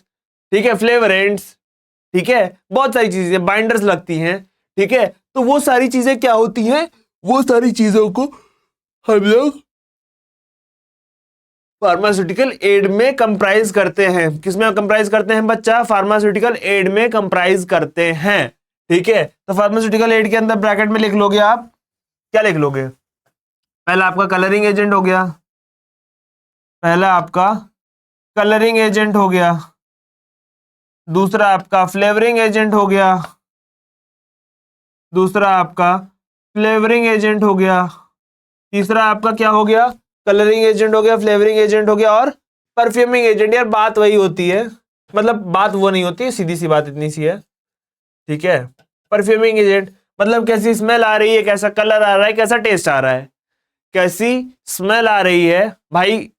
ठीक है, फ्लेवरेंट्स, ठीक है, बहुत सारी चीजें, बाइंडर्स लगती हैं, ठीक है। तो वो सारी चीजें क्या होती हैं, वो सारी चीजों को हम लोग फार्मास्यूटिकल एड में कंप्राइज करते हैं। किसमें कंप्राइज करते हैं बच्चा? फार्मास्यूटिकल एड में कंप्राइज करते हैं, ठीक है। तो फार्मास्यूटिकल एड के अंदर ब्रैकेट में लिख लोगे आप, क्या लिख लोगे? पहला आपका कलरिंग एजेंट हो गया, पहला आपका कलरिंग एजेंट हो गया, दूसरा आपका फ्लेवरिंग एजेंट हो गया, दूसरा आपका फ्लेवरिंग एजेंट हो गया, तीसरा आपका क्या हो गया? कलरिंग एजेंट हो गया, फ्लेवरिंग एजेंट हो गया, और परफ्यूमिंग एजेंट। यार बात वही होती है, मतलब बात वो नहीं होती है, सीधी सी बात इतनी सी है, ठीक है। परफ्यूमिंग एजेंट मतलब कैसी स्मेल आ रही है, कैसा कलर आ रहा है, कैसा टेस्ट आ रहा है, कैसी स्मेल आ रही है। भाई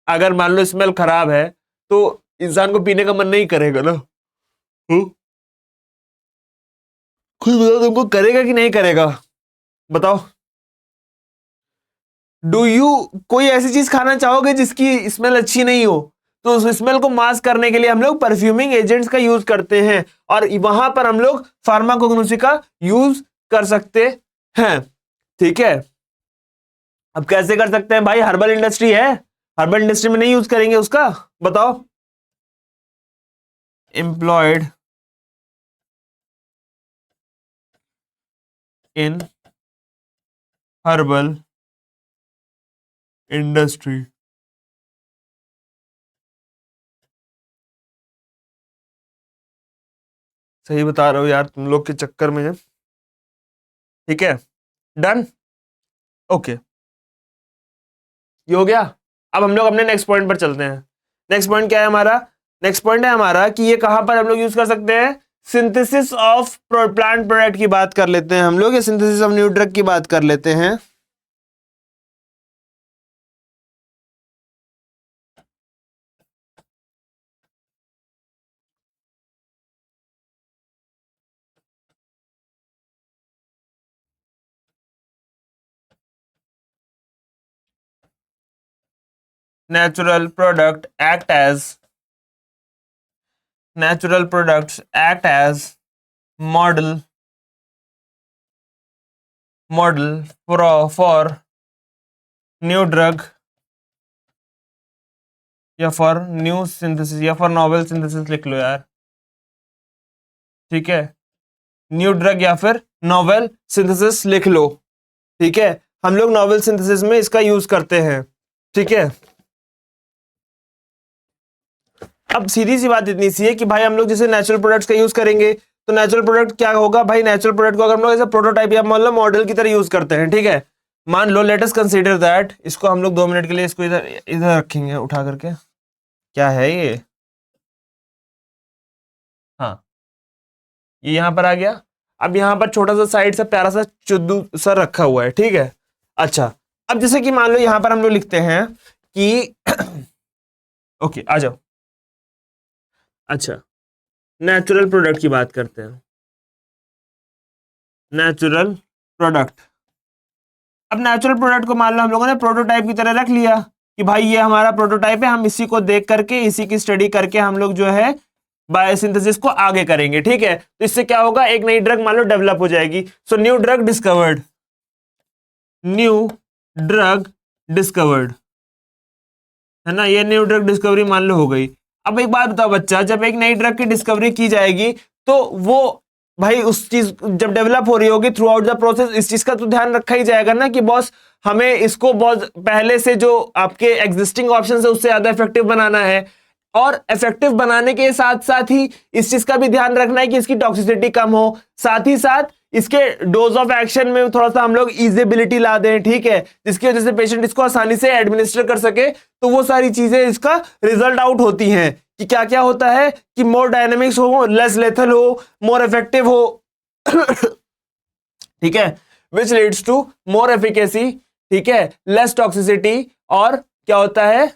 अगर मान लो स्मेल खराब है तो इंसान को पीने का मन नहीं करेगा ना। खुद बताओ, तुमको करेगा कि नहीं करेगा? बताओ, डू यू कोई ऐसी चीज खाना चाहोगे जिसकी स्मेल अच्छी नहीं हो? तो उस स्मेल को मास्क करने के लिए हम लोग परफ्यूमिंग एजेंट्स का यूज करते हैं, और वहां पर हम लोग फार्माकोग्नोसी का यूज कर सकते हैं, ठीक है। अब कैसे कर सकते हैं भाई? हर्बल इंडस्ट्री है, हर्बल इंडस्ट्री में नहीं यूज करेंगे उसका? बताओ। एम्प्लॉयड इन हर्बल इंडस्ट्री, सही बता रहे हो यार, तुम लोग के चक्कर में, ठीक है। डन, ओके, ये हो गया। अब हम लोग अपने नेक्स्ट पॉइंट पर चलते हैं। नेक्स्ट पॉइंट क्या है हमारा? नेक्स्ट पॉइंट है हमारा कि ये कहां पर हम लोग यूज कर सकते हैं? सिंथेसिस ऑफ प्लांट प्रोडक्ट की बात कर लेते हैं हम लोग, या सिंथेसिस ऑफ न्यू ड्रग की बात कर लेते हैं। Natural product act as natural products act as model for new drug या फॉर न्यू सिंथेसिस या फॉर नॉवेल सिंथेसिस लिख लो यार, ठीक है। न्यू ड्रग या फिर नॉवेल सिंथेसिस लिख लो, ठीक है। हम लोग नॉवेल सिंथेसिस में इसका यूज करते हैं, ठीक है। अब सीधी सी बात इतनी सी है कि भाई हम लोग जैसे नेचुरल प्रोडक्ट्स का यूज करेंगे तो नेचुरल प्रोडक्ट क्या होगा भाई? नेचुरल प्रोडक्ट को अगर हम लोग ऐसे प्रोटोटाइप या मान लो मॉडल की तरह यूज करते हैं, ठीक है। मान लो लेट अस कंसीडर दैट, इसको हम लोग 2 मिनट के लिए इसको इधर इधर रखेंगे उठा करके। क्या है ये? हाँ, ये यहां पर आ गया। अब यहां पर छोटा सा साइड से प्यारा सा चुद्दू सा रखा हुआ है, ठीक है। अच्छा, अब जैसे कि मान लो यहां पर हम लोग लिखते हैं कि ओके आ जाओ। अच्छा, नेचुरल प्रोडक्ट की बात करते हैं। नेचुरल प्रोडक्ट, अब नेचुरल प्रोडक्ट को मान लो हम लोगों ने प्रोटोटाइप की तरह रख लिया कि भाई ये हमारा प्रोटोटाइप है, हम इसी को देख करके, इसी की स्टडी करके हम लोग जो है बायोसिंथेसिस को आगे करेंगे, ठीक है। तो इससे क्या होगा? एक नई ड्रग मान लो डेवलप हो जाएगी। So new drug discovered, new drug discovered, है ना, ये न्यू ड्रग डिस्कवरी मान लो हो गई। अब एक बात बताओ बच्चा, जब एक नई ड्रग की डिस्कवरी की जाएगी तो वो भाई उस चीज जब डेवलप हो रही होगी थ्रू आउट द प्रोसेस, इस चीज का तो ध्यान रखा ही जाएगा ना कि बॉस हमें इसको बहुत पहले से जो आपके एग्जिस्टिंग ऑप्शन है उससे ज्यादा इफेक्टिव बनाना है, और इफेक्टिव बनाने के साथ साथ ही इस चीज का भी ध्यान रखना है कि इसकी टॉक्सिसिटी कम हो, साथ ही साथ इसके डोज ऑफ एक्शन में थोड़ा सा हम लोग इजिबिलिटी ला दें, ठीक है, जिसकी वजह से पेशेंट इसको आसानी से एडमिनिस्टर कर सके, तो वो सारी चीजें इसका रिजल्ट आउट होती हैं कि क्या क्या होता है कि मोर डायनेमिक्स हो, लेस लेथल हो, मोर इफेक्टिव हो, ठीक है, which leads to more efficacy, ठीक है, लेस टॉक्सिसिटी, और क्या होता है,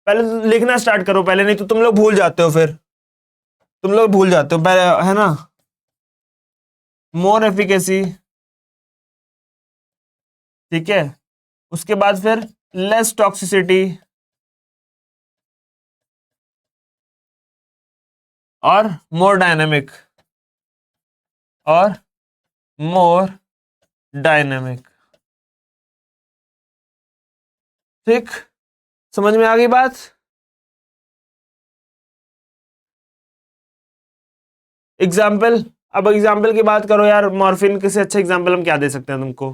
पहले लिखना स्टार्ट करो पहले, नहीं तो तुम लोग भूल जाते हो, फिर तुम लोग भूल जाते हो पहले, है ना, मोर एफिकेसी, ठीक है, उसके बाद फिर लेस टॉक्सिसिटी और मोर डायनेमिक, और मोर डायनेमिक, ठीक, समझ में आ गई बात। एग्जाम्पल, अब एग्जाम्पल की बात करो यार, मॉर्फिन के से अच्छा एग्जाम्पल हम क्या दे सकते हैं तुमको,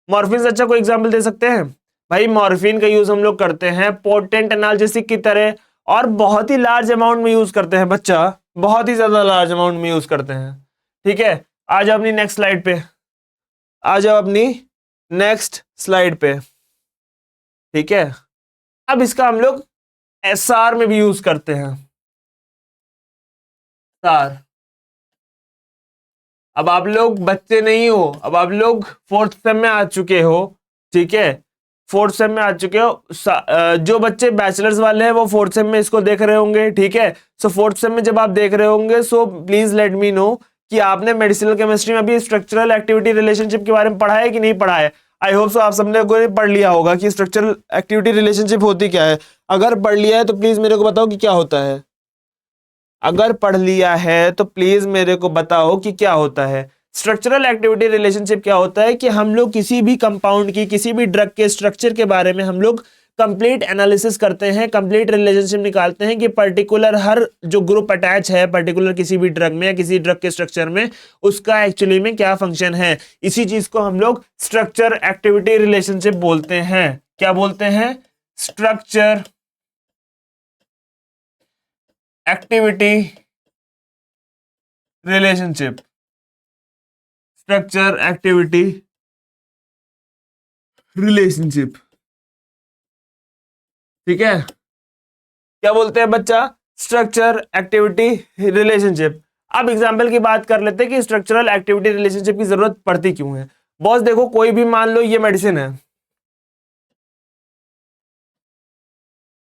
मॉर्फिन से अच्छा कोई एग्जाम्पल दे सकते हैं भाई? मॉर्फिन का यूज हम लोग करते हैं पोटेंट एनाल्जेसिक की तरह, और बहुत ही लार्ज अमाउंट में यूज करते हैं बच्चा, बहुत ही ज्यादा लार्ज अमाउंट में यूज करते हैं, ठीक है। आ जाओ अपनी नेक्स्ट स्लाइड पे, आ जाओ अपनी नेक्स्ट स्लाइड पे, ठीक है। अब इसका हम लोग एसआर में भी यूज करते हैं, सार। अब आप लोग बच्चे नहीं हो, अब आप लोग फोर्थ सेम में आ चुके हो, ठीक है, फोर्थ सेम में आ चुके हो। जो बच्चे बैचलर्स वाले हैं वो फोर्थ सेम में इसको देख रहे होंगे, ठीक है। सो फोर्थ सेम में जब आप देख रहे होंगे, so please let me no कि आपने मेडिसिनल केमिस्ट्री में अभी स्ट्रक्चरल एक्टिविटी रिलेशनशिप के बारे में पढ़ा है कि नहीं पढ़ा है। आई होप सो आप सबने पढ़ लिया होगा कि स्ट्रक्चरल एक्टिविटी रिलेशनशिप होती क्या है। अगर पढ़ लिया है तो प्लीज मेरे को बताओ कि क्या होता है। अगर पढ़ लिया है तो प्लीज मेरे को बताओ कि क्या होता है। स्ट्रक्चरल एक्टिविटी रिलेशनशिप क्या होता है कि हम लोग किसी भी कंपाउंड की, किसी भी ड्रग के स्ट्रक्चर के बारे में हम लोग कंप्लीट एनालिसिस करते हैं, कंप्लीट रिलेशनशिप निकालते हैं कि पर्टिकुलर हर जो ग्रुप अटैच है पर्टिकुलर किसी भी ड्रग में या किसी ड्रग के स्ट्रक्चर में, उसका एक्चुअली में क्या फंक्शन है। इसी चीज को हम लोग स्ट्रक्चर एक्टिविटी रिलेशनशिप बोलते हैं। क्या बोलते हैं? Structure activity relationship, structure activity relationship, ठीक है। क्या बोलते हैं बच्चा? Structure activity relationship. अब एग्जांपल की बात कर लेते हैं कि स्ट्रक्चरल एक्टिविटी रिलेशनशिप की जरूरत पड़ती क्यों है। बॉस देखो, कोई भी मान लो ये मेडिसिन है,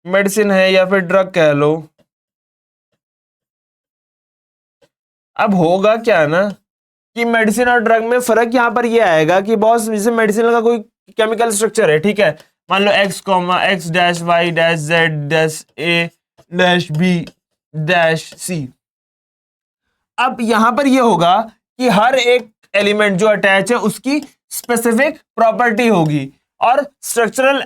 मेडिसिन है या फिर ड्रग कह लो। अब होगा क्या ना कि मेडिसिन और ड्रग में फर्क यहां पर ये आएगा कि बॉस जैसे मेडिसिन का कोई केमिकल स्ट्रक्चर है, ठीक है, मान लो X comma X dash Y dash Z dash A dash B dash C. अब यहां पर ये होगा कि हर एक एलिमेंट जो अटैच है उसकी स्पेसिफिक प्रॉपर्टी होगी, और स्ट्रक्चरल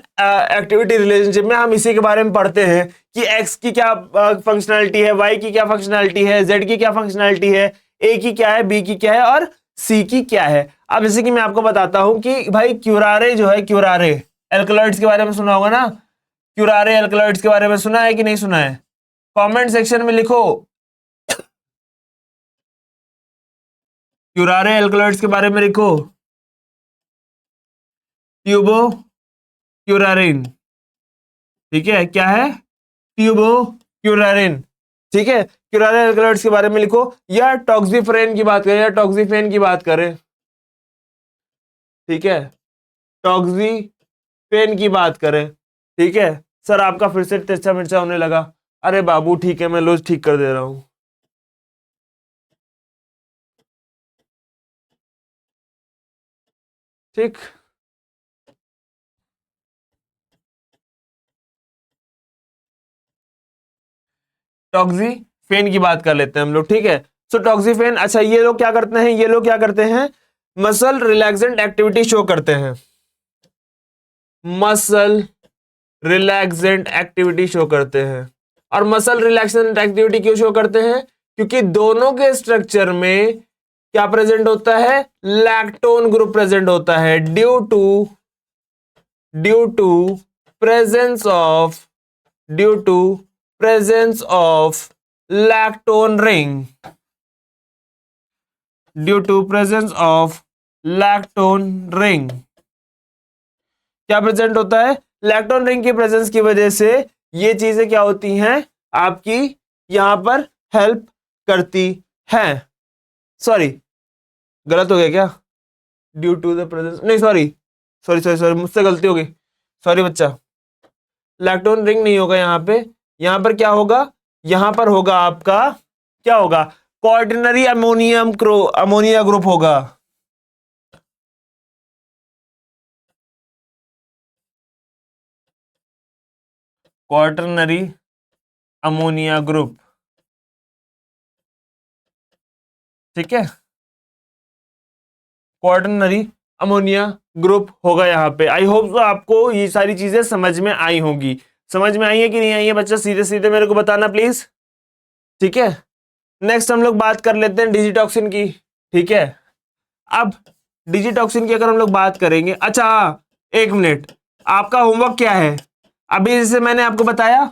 एक्टिविटी रिलेशनशिप में हम इसी के बारे में पढ़ते हैं कि एक्स की क्या फंक्शनैलिटी है, वाई की क्या फंक्शनैलिटी है, जेड की क्या फंक्शनैलिटी है, ए की क्या है, बी की क्या है और सी की क्या है। अब जैसे कि मैं आपको बताता हूं कि भाई क्यूरारे जो है, क्यूरारे एल्कलॉइड्स के बारे में सुना होगा ना, क्यूरारे एल्कलॉइड्स के बारे में सुना है कि नहीं सुना है? कमेंट सेक्शन में लिखो क्यूरारे एल्कलॉइड्स के बारे में लिखो। ट्यूबो क्यूरारिन, ठीक है, क्या है? ट्यूबो क्यूरारिन, ठीक है। क्यूरारे एल्कलॉइड्स के बारे में लिखो, या टॉक्सीफेन की बात करें, या टॉक्सीफेन की बात करें, ठीक है, टॉक्सीफेन की बात करें, ठीक है। सर आपका फिर से तिरछा मिर्चा होने लगा। अरे बाबू ठीक है, मैं लोज ठीक कर दे रहा हूं, ठीक। टॉक्सीफेन की बात कर लेते हैं हम लोग, ठीक है। सो टॉक्सीफेन, अच्छा ये लोग क्या करते हैं, ये लोग क्या करते हैं? मसल रिलैक्सेंट एक्टिविटी शो करते हैं, मसल रिलैक्सेंट एक्टिविटी शो करते हैं। और मसल रिलैक्सेंट एक्टिविटी क्यों शो करते हैं? क्योंकि दोनों के स्ट्रक्चर में क्या प्रेजेंट होता है? लैक्टोन ग्रुप प्रेजेंट होता है, due to presence of due to presence of lactone ring, due to presence of lactone ring. क्या प्रेजेंट होता है? लैक्टोन रिंग की प्रेजेंस की वजह से ये चीजें क्या होती हैं आपकी यहां पर हेल्प करती हैं। सॉरी, गलत हो गया क्या? ड्यू टू द प्रेजेंस, नहीं सॉरी सॉरी सॉरी सॉरी, मुझसे गलती हो गई, सॉरी बच्चा। लैक्टोन रिंग नहीं होगा यहाँ पे, यहाँ पर क्या होगा? यहाँ पर होगा आपका, क्या होगा? क्वार्टरनरी अमोनिया ग्रुप होगा। क्वार्टरनरी अमोनिया ग्रुप, ठीक है, क्वार्टरनरी अमोनिया ग्रुप होगा यहाँ पे। आई होप तो आपको ये सारी चीजें समझ में आई होंगी। समझ में आई है कि नहीं आई है बच्चा? सीधे सीधे मेरे को बताना प्लीज, ठीक है। नेक्स्ट हम लोग बात कर लेते हैं डिजिटॉक्सिन की, ठीक है। अब डिजिटॉक्सिन की अगर हम लोग बात करेंगे, अच्छा एक मिनट, आपका होमवर्क क्या है? अभी जैसे मैंने आपको बताया,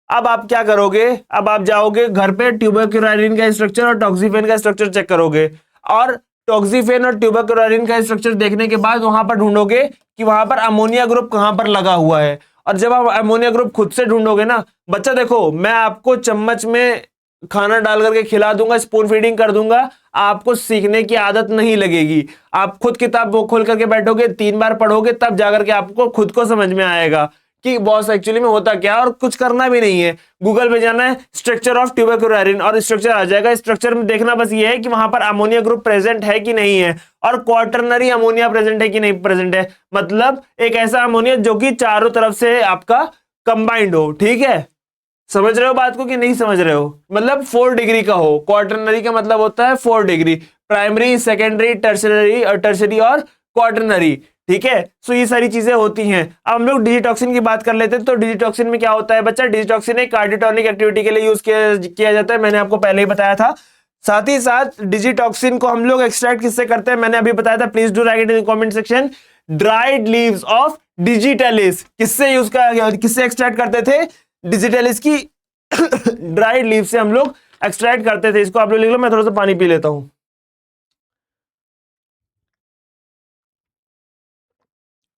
अब आप क्या करोगे? अब आप जाओगे घर पे, ट्यूबरक्लोराइन का स्ट्रक्चर और टॉक्सीफेन का स्ट्रक्चर चेक करोगे, और टॉक्सीफेन और ट्यूबरक्लोराइन का स्ट्रक्चर देखने के बाद वहां पर ढूंढोगे कि वहां पर अमोनिया ग्रुप कहां पर लगा हुआ है। और जब आप अमोनिया ग्रुप खुद से ढूंढोगे ना बच्चा, देखो मैं आपको चम्मच में खाना डाल करके खिला दूंगा, स्पून फीडिंग कर दूंगा, आपको सीखने की आदत नहीं लगेगी। आप खुद किताब वो खोल करके बैठोगे, 3 बार पढ़ोगे, तब जाकर के आपको खुद को समझ में आएगा कि बॉस एक्चुअली में होता क्या है। और कुछ करना भी नहीं है, गूगल पे जाना है स्ट्रक्चर ऑफ ट्यूबरक्लोराइन और स्ट्रक्चर आ जाएगा। स्ट्रक्चर में देखना बस ये है कि वहां पर अमोनिया ग्रुप प्रेजेंट है कि नहीं है, और क्वार्टरनरी अमोनिया प्रेजेंट है कि नहीं प्रेजेंट है, मतलब एक ऐसा अमोनिया जो कि चारों तरफ से आपका कंबाइंड हो, ठीक है। समझ रहे हो बात को कि नहीं समझ रहे हो? मतलब 4 डिग्री का हो। क्वार्टरनरी का मतलब होता है 4 डिग्री, प्राइमरी, सेकेंडरी, टर्शरी और क्वार्टरनरी, ठीक है। सो ये सारी चीजें होती हैं। अब हम लोग डिजिटॉक्सिन की बात कर लेते हैं। तो डिजिटॉक्सिन में क्या होता है बच्चा? डिजिटॉक्सिन एक कार्डियोटोनिक एक्टिविटी के लिए यूज किया जाता है, मैंने आपको पहले ही बताया था। साथ ही साथ डिजिटॉक्सिन को हम लोग एक्सट्रैक्ट किससे करते हैं, मैंने अभी बताया था, please do write in comment section. Dried leaves of digitalis, किससे एक्सट्रैक्ट करते थे? डिजिटलिस की ड्राइड लीव से हम लोग एक्सट्रैक्ट करते थे। इसको आप लोग लिख लो, मैं थोड़ा सा पानी पी लेता हूं।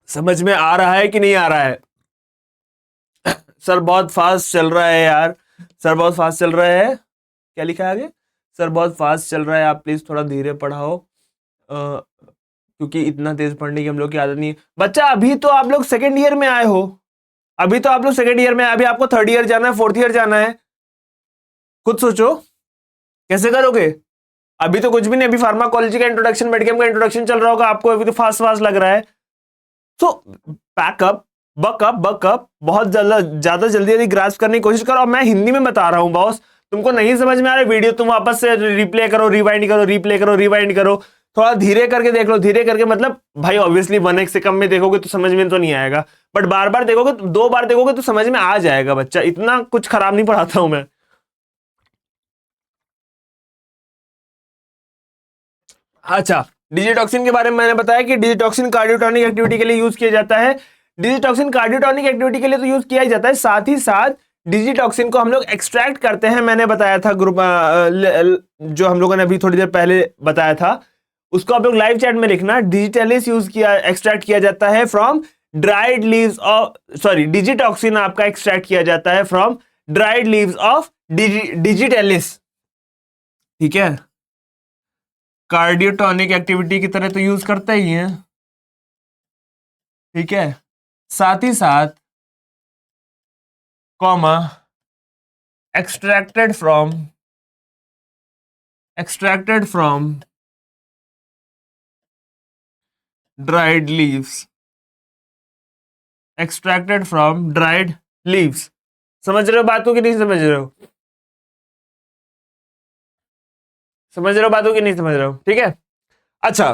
समझ में आ रहा है कि नहीं आ रहा है? सर बहुत फास्ट चल रहा है यार, सर बहुत फास्ट चल रहा है। क्या लिखा है आगे? सर बहुत फास्ट चल रहा है, आप प्लीज थोड़ा धीरे पढ़ाओ, क्योंकि इतना तेज पढ़ने की हम लोग की आदत नहीं है। बच्चा अभी तो आप लोग सेकेंड ईयर में आए हो, अभी तो आप लोग सेकेंड ईयर में, अभी आपको थर्ड ईयर जाना है, फोर्थ ईयर जाना है। खुद सोचो कैसे करोगे। अभी तो कुछ भी नहीं, अभी फार्माकोलॉजी का इंट्रोडक्शन, मेडिकल का इंट्रोडक्शन चल रहा होगा आपको, अभी तो फास्ट फास्ट लग रहा है। सो पैकअप, बकअप बकअप, बहुत ज्यादा जल्दी जल्दी ग्रास्प करने की कोशिश करो। और मैं हिंदी में बता रहा हूं बॉस, तुमको नहीं समझ में आ रहा वीडियो, तुम वापस से रिप्ले करो, रिवाइंड करो, रिप्ले करो, रिवाइंड करो, थोड़ा धीरे करके देख लो, धीरे करके। मतलब भाई ऑब्वियसली 1x से कम में देखोगे तो समझ में तो नहीं आएगा, बट बार बार देखोगे, 2 बार देखोगे तो समझ में आ जाएगा बच्चा। इतना कुछ खराब नहीं पढ़ाता हूं मैं। अच्छा, डिजिटॉक्सिन के बारे में मैंने बताया कि डिजिटॉक्सिन कार्डियोटोनिक एक्टिविटी के लिए यूज किया जाता है। डिजिटॉक्सिन कार्डियोटोनिक एक्टिविटी के लिए तो यूज किया ही जाता है, साथ ही साथ डिजिटॉक्सिन को हम लोग एक्सट्रैक्ट करते हैं। मैंने बताया था ग्रुप, जो हम लोगों ने अभी थोड़ी देर पहले बताया था, उसको आप लोग लाइव चैट में लिखना। डिजिटलिस यूज किया, एक्सट्रैक्ट किया जाता है from dried leaves of, sorry, digitoxin आपका एक्सट्रैक्ट किया जाता है from dried leaves of digitalis, ठीक है। कार्डियोटोनिक एक्टिविटी की तरह तो यूज करते ही हैं, ठीक है। साथ ही साथ comma extracted from dried leaves, extracted from dried leaves. समझ रहे हो बात को कि नहीं समझ रहे हो? समझ रहे हो बात को कि नहीं समझ रहे हो? ठीक है। अच्छा,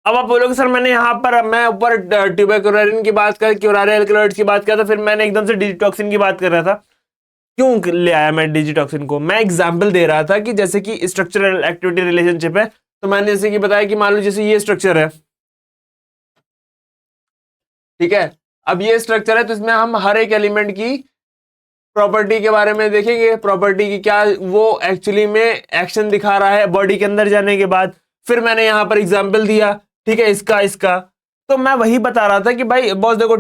अब आप बोलोगे सर मैंने यहाँ पर, मैं ऊपर ट्यूबरक्लोराइन की बात कर, क्यूरारे एल्कलॉइड्स की बात कर, तो फिर मैंने एकदम से डिजिटॉक्सिन की बात कर रहा था। क्यों ले आया मैं डिजिटॉक्सिन को? मैं एग्जांपल दे रहा था कि जैसे कि स्ट्रक्चरल एक्टिविटी रिलेशनशिप है, तो मैंने जैसे कि बताया कि मान लो जैसे ये स्ट्रक्चर है, ठीक है। अब ये स्ट्रक्चर है तो इसमें हम हर एक एलिमेंट की प्रॉपर्टी के बारे में देखेंगे, प्रॉपर्टी की क्या वो एक्चुअली में एक्शन दिखा रहा है बॉडी के अंदर जाने के बाद। फिर मैंने यहां पर एग्जाम्पल दिया, ठीक है, इसका इसका। तो मैं वही बता रहा था कि भाई बॉस देखो,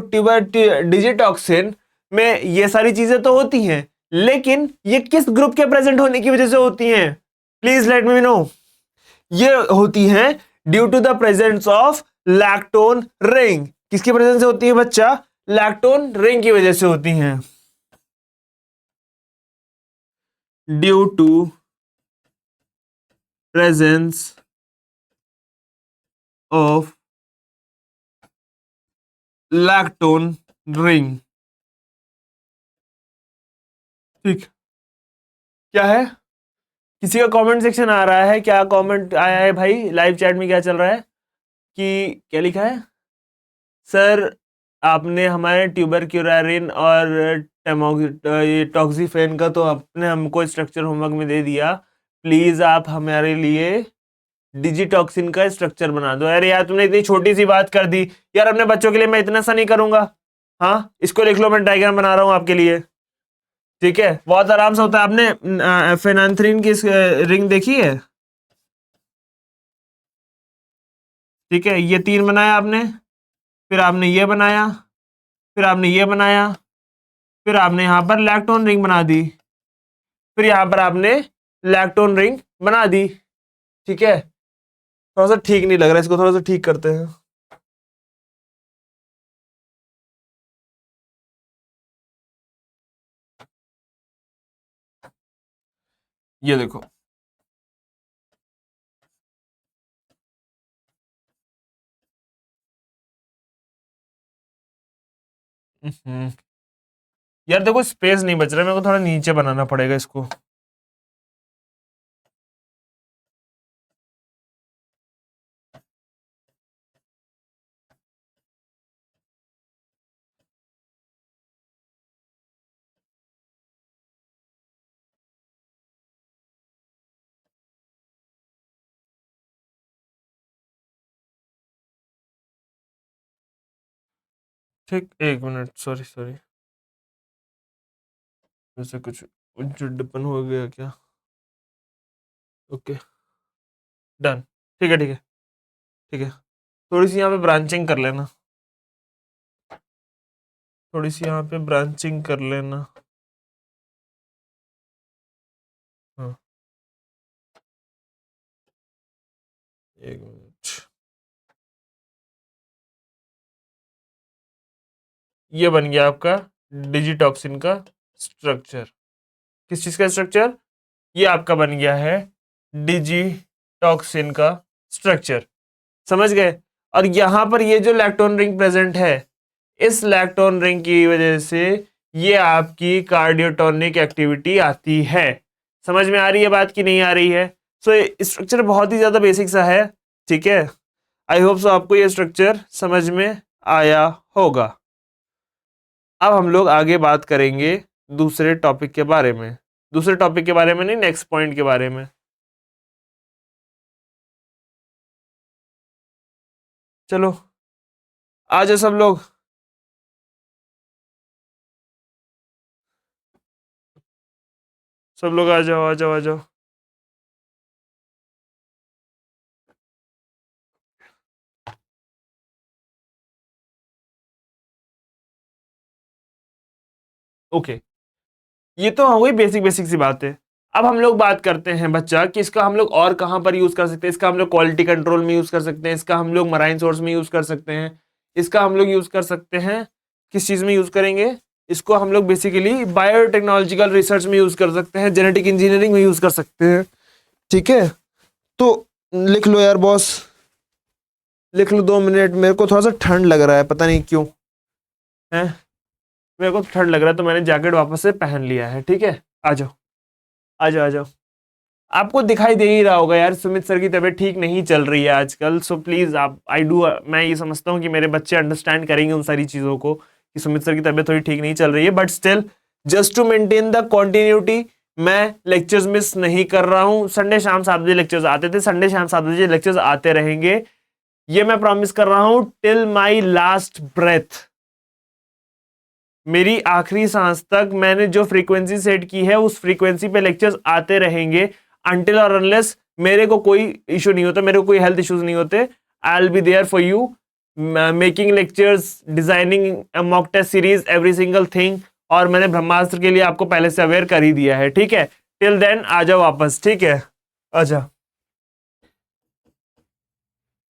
डिजिटॉक्सिन में ये सारी चीजें तो होती हैं, लेकिन ये किस ग्रुप के प्रेजेंट होने की वजह से होती हैं? Please let me know. ये होती हैं due to the presence of lactone ring. किसकी प्रेजेंस से होती है बच्चा? लैक्टोन रिंग की वजह से होती हैं। Due to presence of lactone ring. ठीक, क्या है? किसी का कमेंट सेक्शन आ रहा है? क्या कमेंट आया है भाई? लाइव चैट में क्या चल रहा है? कि क्या लिखा है? सर आपने हमारे ट्यूबरक्यूरारिन और ये टॉक्सीफेन का तो आपने हमको स्ट्रक्चर होमवर्क में दे दिया, प्लीज आप हमारे लिए डिजिटॉक्सिन का स्ट्रक्चर बना दो। अरे यार तुमने इतनी छोटी सी बात कर दी यार, अपने बच्चों के लिए मैं इतना सा नहीं करूंगा। हाँ इसको लिख लो, मैं डायग्राम बना रहा हूँ आपके लिए, ठीक है, बहुत आराम से होता है। आपने फेनांथ्रीन की रिंग देखी है? ठीक है, ये 3 बनाया आपने, फिर आपने ये बनाया, फिर आपने ये बनाया, फिर आपने यहां पर लैक्टोन रिंग बना दी, फिर यहां पर आपने लैक्टोन रिंग बना दी। ठीक है, थोड़ा सा ठीक नहीं लग रहा, इसको थोड़ा सा ठीक करते हैं। ये देखो, यार देखो स्पेस नहीं बच रहा, मेरे को थोड़ा नीचे बनाना पड़ेगा इसको। ठीक, 1 मिनट, सॉरी सॉरी, वैसे कुछ चिड़पन हो गया क्या? ओके, डन, ठीक है ठीक है ठीक है। थोड़ी सी यहाँ पे ब्रांचिंग कर लेना, थोड़ी सी यहाँ पे ब्रांचिंग कर लेना। हाँ, 1 मिनट। ये बन गया आपका डिजिटॉक्सिन का स्ट्रक्चर। किस चीज का स्ट्रक्चर? ये आपका बन गया है डिजिटॉक्सिन का स्ट्रक्चर, समझ गए? और यहां पर ये जो लैक्टोन रिंग प्रेजेंट है, इस लैक्टोन रिंग की वजह से ये आपकी कार्डियोटोनिक एक्टिविटी आती है। समझ में आ रही है बात की नहीं आ रही है? सो स्ट्रक्चर बहुत ही ज्यादा बेसिक सा है, ठीक है। आई होप सो आपको ये स्ट्रक्चर समझ में आया होगा। अब हम लोग आगे बात करेंगे दूसरे टॉपिक के बारे में, दूसरे टॉपिक के बारे में नहीं, नेक्स्ट पॉइंट के बारे में। चलो आ जाओ सब लोग, सब लोग आ जाओ आ जाओ आ जाओ। ओके, ये तो हो गई बेसिक बेसिक सी बात है। अब हम लोग बात करते हैं बच्चा कि इसका हम लोग और कहां पर यूज कर सकते हैं। इसका हम लोग क्वालिटी कंट्रोल में यूज कर सकते हैं, इसका हम लोग मराइन सोर्स में यूज कर सकते हैं, इसका हम लोग यूज कर सकते हैं, किस चीज में यूज करेंगे इसको? हम लोग बेसिकली बायोटेक्नोलॉजिकल रिसर्च में यूज कर सकते हैं, जेनेटिक इंजीनियरिंग में यूज कर सकते हैं, ठीक है। तो लिख लो यार बॉस, लिख लो, 2 मिनट, मेरे को थोड़ा सा ठंड लग रहा है, पता नहीं क्यों है, मेरे को ठंड लग रहा है तो मैंने जैकेट वापस से पहन लिया है, ठीक है। आ जाओ आ जाओ आ जाओ। आपको दिखाई दे ही रहा होगा यार, सुमित सर की तबीयत ठीक नहीं चल रही है आजकल, सो प्लीज आप मैं ये समझता हूँ कि मेरे बच्चे अंडरस्टैंड करेंगे उन सारी चीजों को कि सुमित सर की तबीयत थोड़ी ठीक नहीं चल रही है, but still just to maintain the continuity मैं लेक्चर्स मिस नहीं कर रहा हूँ। संडे शाम 7 बजे लेक्चर्स आते थे, संडे शाम 7 बजे लेक्चर्स आते रहेंगे, ये मैं प्रॉमिस कर रहा हूं टिल माई लास्ट ब्रेथ। मेरी आखिरी सांस तक मैंने जो फ्रीक्वेंसी सेट की है उस फ्रीक्वेंसी पे लेक्चर्स आते रहेंगे, अनटिल और अनलेस मेरे को कोई इशू नहीं होता, मेरे को कोई हेल्थ इश्यूज नहीं होते, I will be there for you, making lectures, designing mock test series, every single thing. और मैंने ब्रह्मास्त्र के लिए आपको पहले से अवेयर कर ही दिया है, ठीक है। टिल देन आ जाओ वापस, ठीक है, अच्छा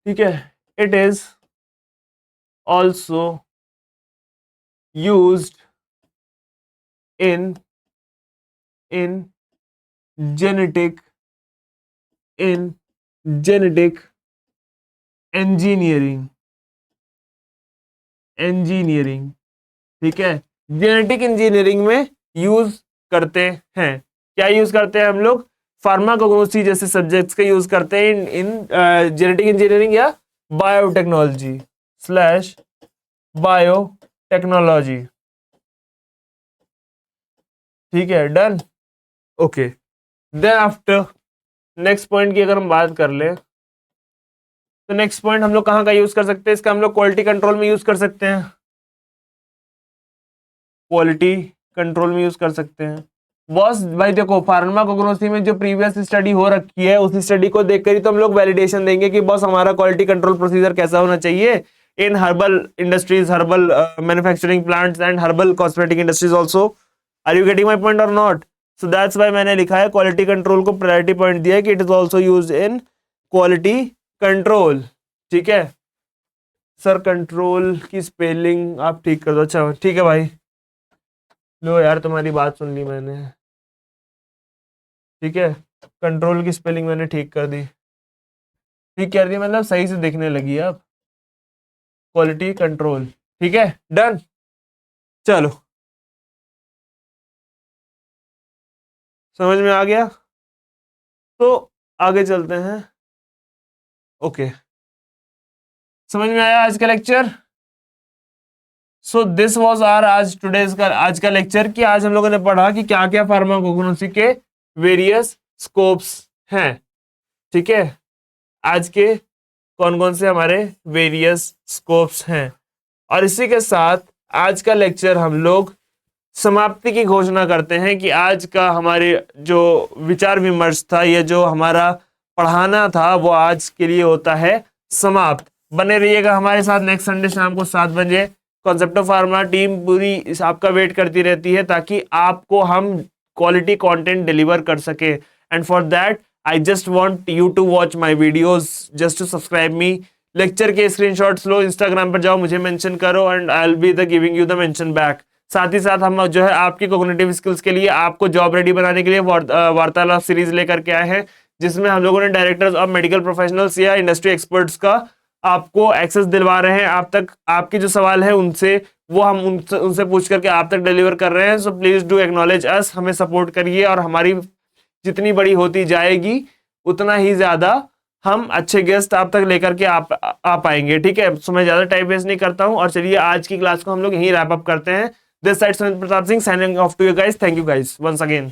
ठीक है। It is also used in genetic engineering, ठीक है। जेनेटिक इंजीनियरिंग में यूज करते हैं। क्या यूज करते हैं हम लोग? फार्माकोग्नोसी जैसे सब्जेक्ट्स का यूज करते हैं इन जेनेटिक इंजीनियरिंग या बायोटेक्नोलॉजी स्लैश बायोटेक्नोलॉजी, ठीक है, done, okay. Then after next point की अगर हम बात कर ले तो नेक्स्ट पॉइंट हम लोग कहाँ का यूज कर सकते हैं? इसका हम लोग क्वालिटी कंट्रोल में यूज कर सकते हैं, क्वालिटी कंट्रोल में यूज कर सकते हैं। बॉस भाई देखो, फार्माकोग्नोसी में जो प्रीवियस स्टडी हो रखी है उस स्टडी को देखकर ही तो हम लोग वैलिडेशन देंगे कि बॉस हमारा क्वालिटी कंट्रोल प्रोसीजर कैसा होना चाहिए in herbal industries, herbal manufacturing plants and herbal cosmetic industries also. Are you getting my point और नॉट? सो दैट्स वाई मैंने लिखा है क्वालिटी कंट्रोल को प्रायोरिटी पॉइंट दिया है कि it is also use in quality control, ठीक है। सर कंट्रोल की स्पेलिंग आप ठीक कर दो, अच्छा ठीक है भाई, लो यार तुम्हारी बात सुन ली मैंने, ठीक है। कंट्रोल की स्पेलिंग मैंने ठीक कर दी, ठीक कर दी मतलब सही से दिखने लगी अब, क्वालिटी कंट्रोल, ठीक है, डन। चलो समझ में आ गया, तो आगे चलते हैं। ओके, समझ में आया आज का lecture? So this was our आज का लेक्चर कि आज हम लोगों ने पढ़ा कि क्या क्या फार्माकोग्नोसी के वेरियस स्कोप्स हैं, ठीक है। आज के कौन कौन से हमारे वेरियस स्कोप्स हैं, और इसी के साथ आज का लेक्चर हम लोग समाप्ति की घोषणा करते हैं कि आज का हमारे जो विचार विमर्श था, ये जो हमारा पढ़ाना था, वो आज के लिए होता है समाप्त। बने रहिएगा हमारे साथ नेक्स्ट संडे शाम को 7 बजे। कॉन्सेप्ट ऑफ फार्मा टीम पूरी आपका वेट करती रहती है ताकि आपको हम क्वालिटी कंटेंट डिलीवर कर सके, and for that I just want you to watch my videos, just to subscribe me. Lecture के स्क्रीनशॉट्स लो, इंस्टाग्राम पर जाओ, मुझे मेंशन करो and I will be the giving you the mention back. साथ ही साथ हम जो है आपकी कॉग्निटिव स्किल्स के लिए आपको जॉब रेडी बनाने के लिए वार्तालाप सीरीज लेकर के आए हैं, जिसमें हम लोगों ने डायरेक्टर्स ऑफ मेडिकल प्रोफेशनल्स या इंडस्ट्री एक्सपर्ट्स का आपको एक्सेस दिलवा रहे हैं। आप तक आपके जो सवाल है उनसे वो हम उनसे पूछ करके आप तक डिलीवर कर रहे हैं। सो प्लीज डू एक्नॉलेज अस, हमें सपोर्ट करिए, और हमारी जितनी बड़ी होती जाएगी उतना ही ज्यादा हम अच्छे गेस्ट आप तक लेकर के आ पाएंगे, ठीक है। सो मैं ज्यादा टाइम वेस्ट नहीं करता हूं, और चलिए आज की क्लास को हम लोग यहीं रैप अप करते हैं। This side Sumit Pratap Singh signing off to you guys. Thank you guys once again.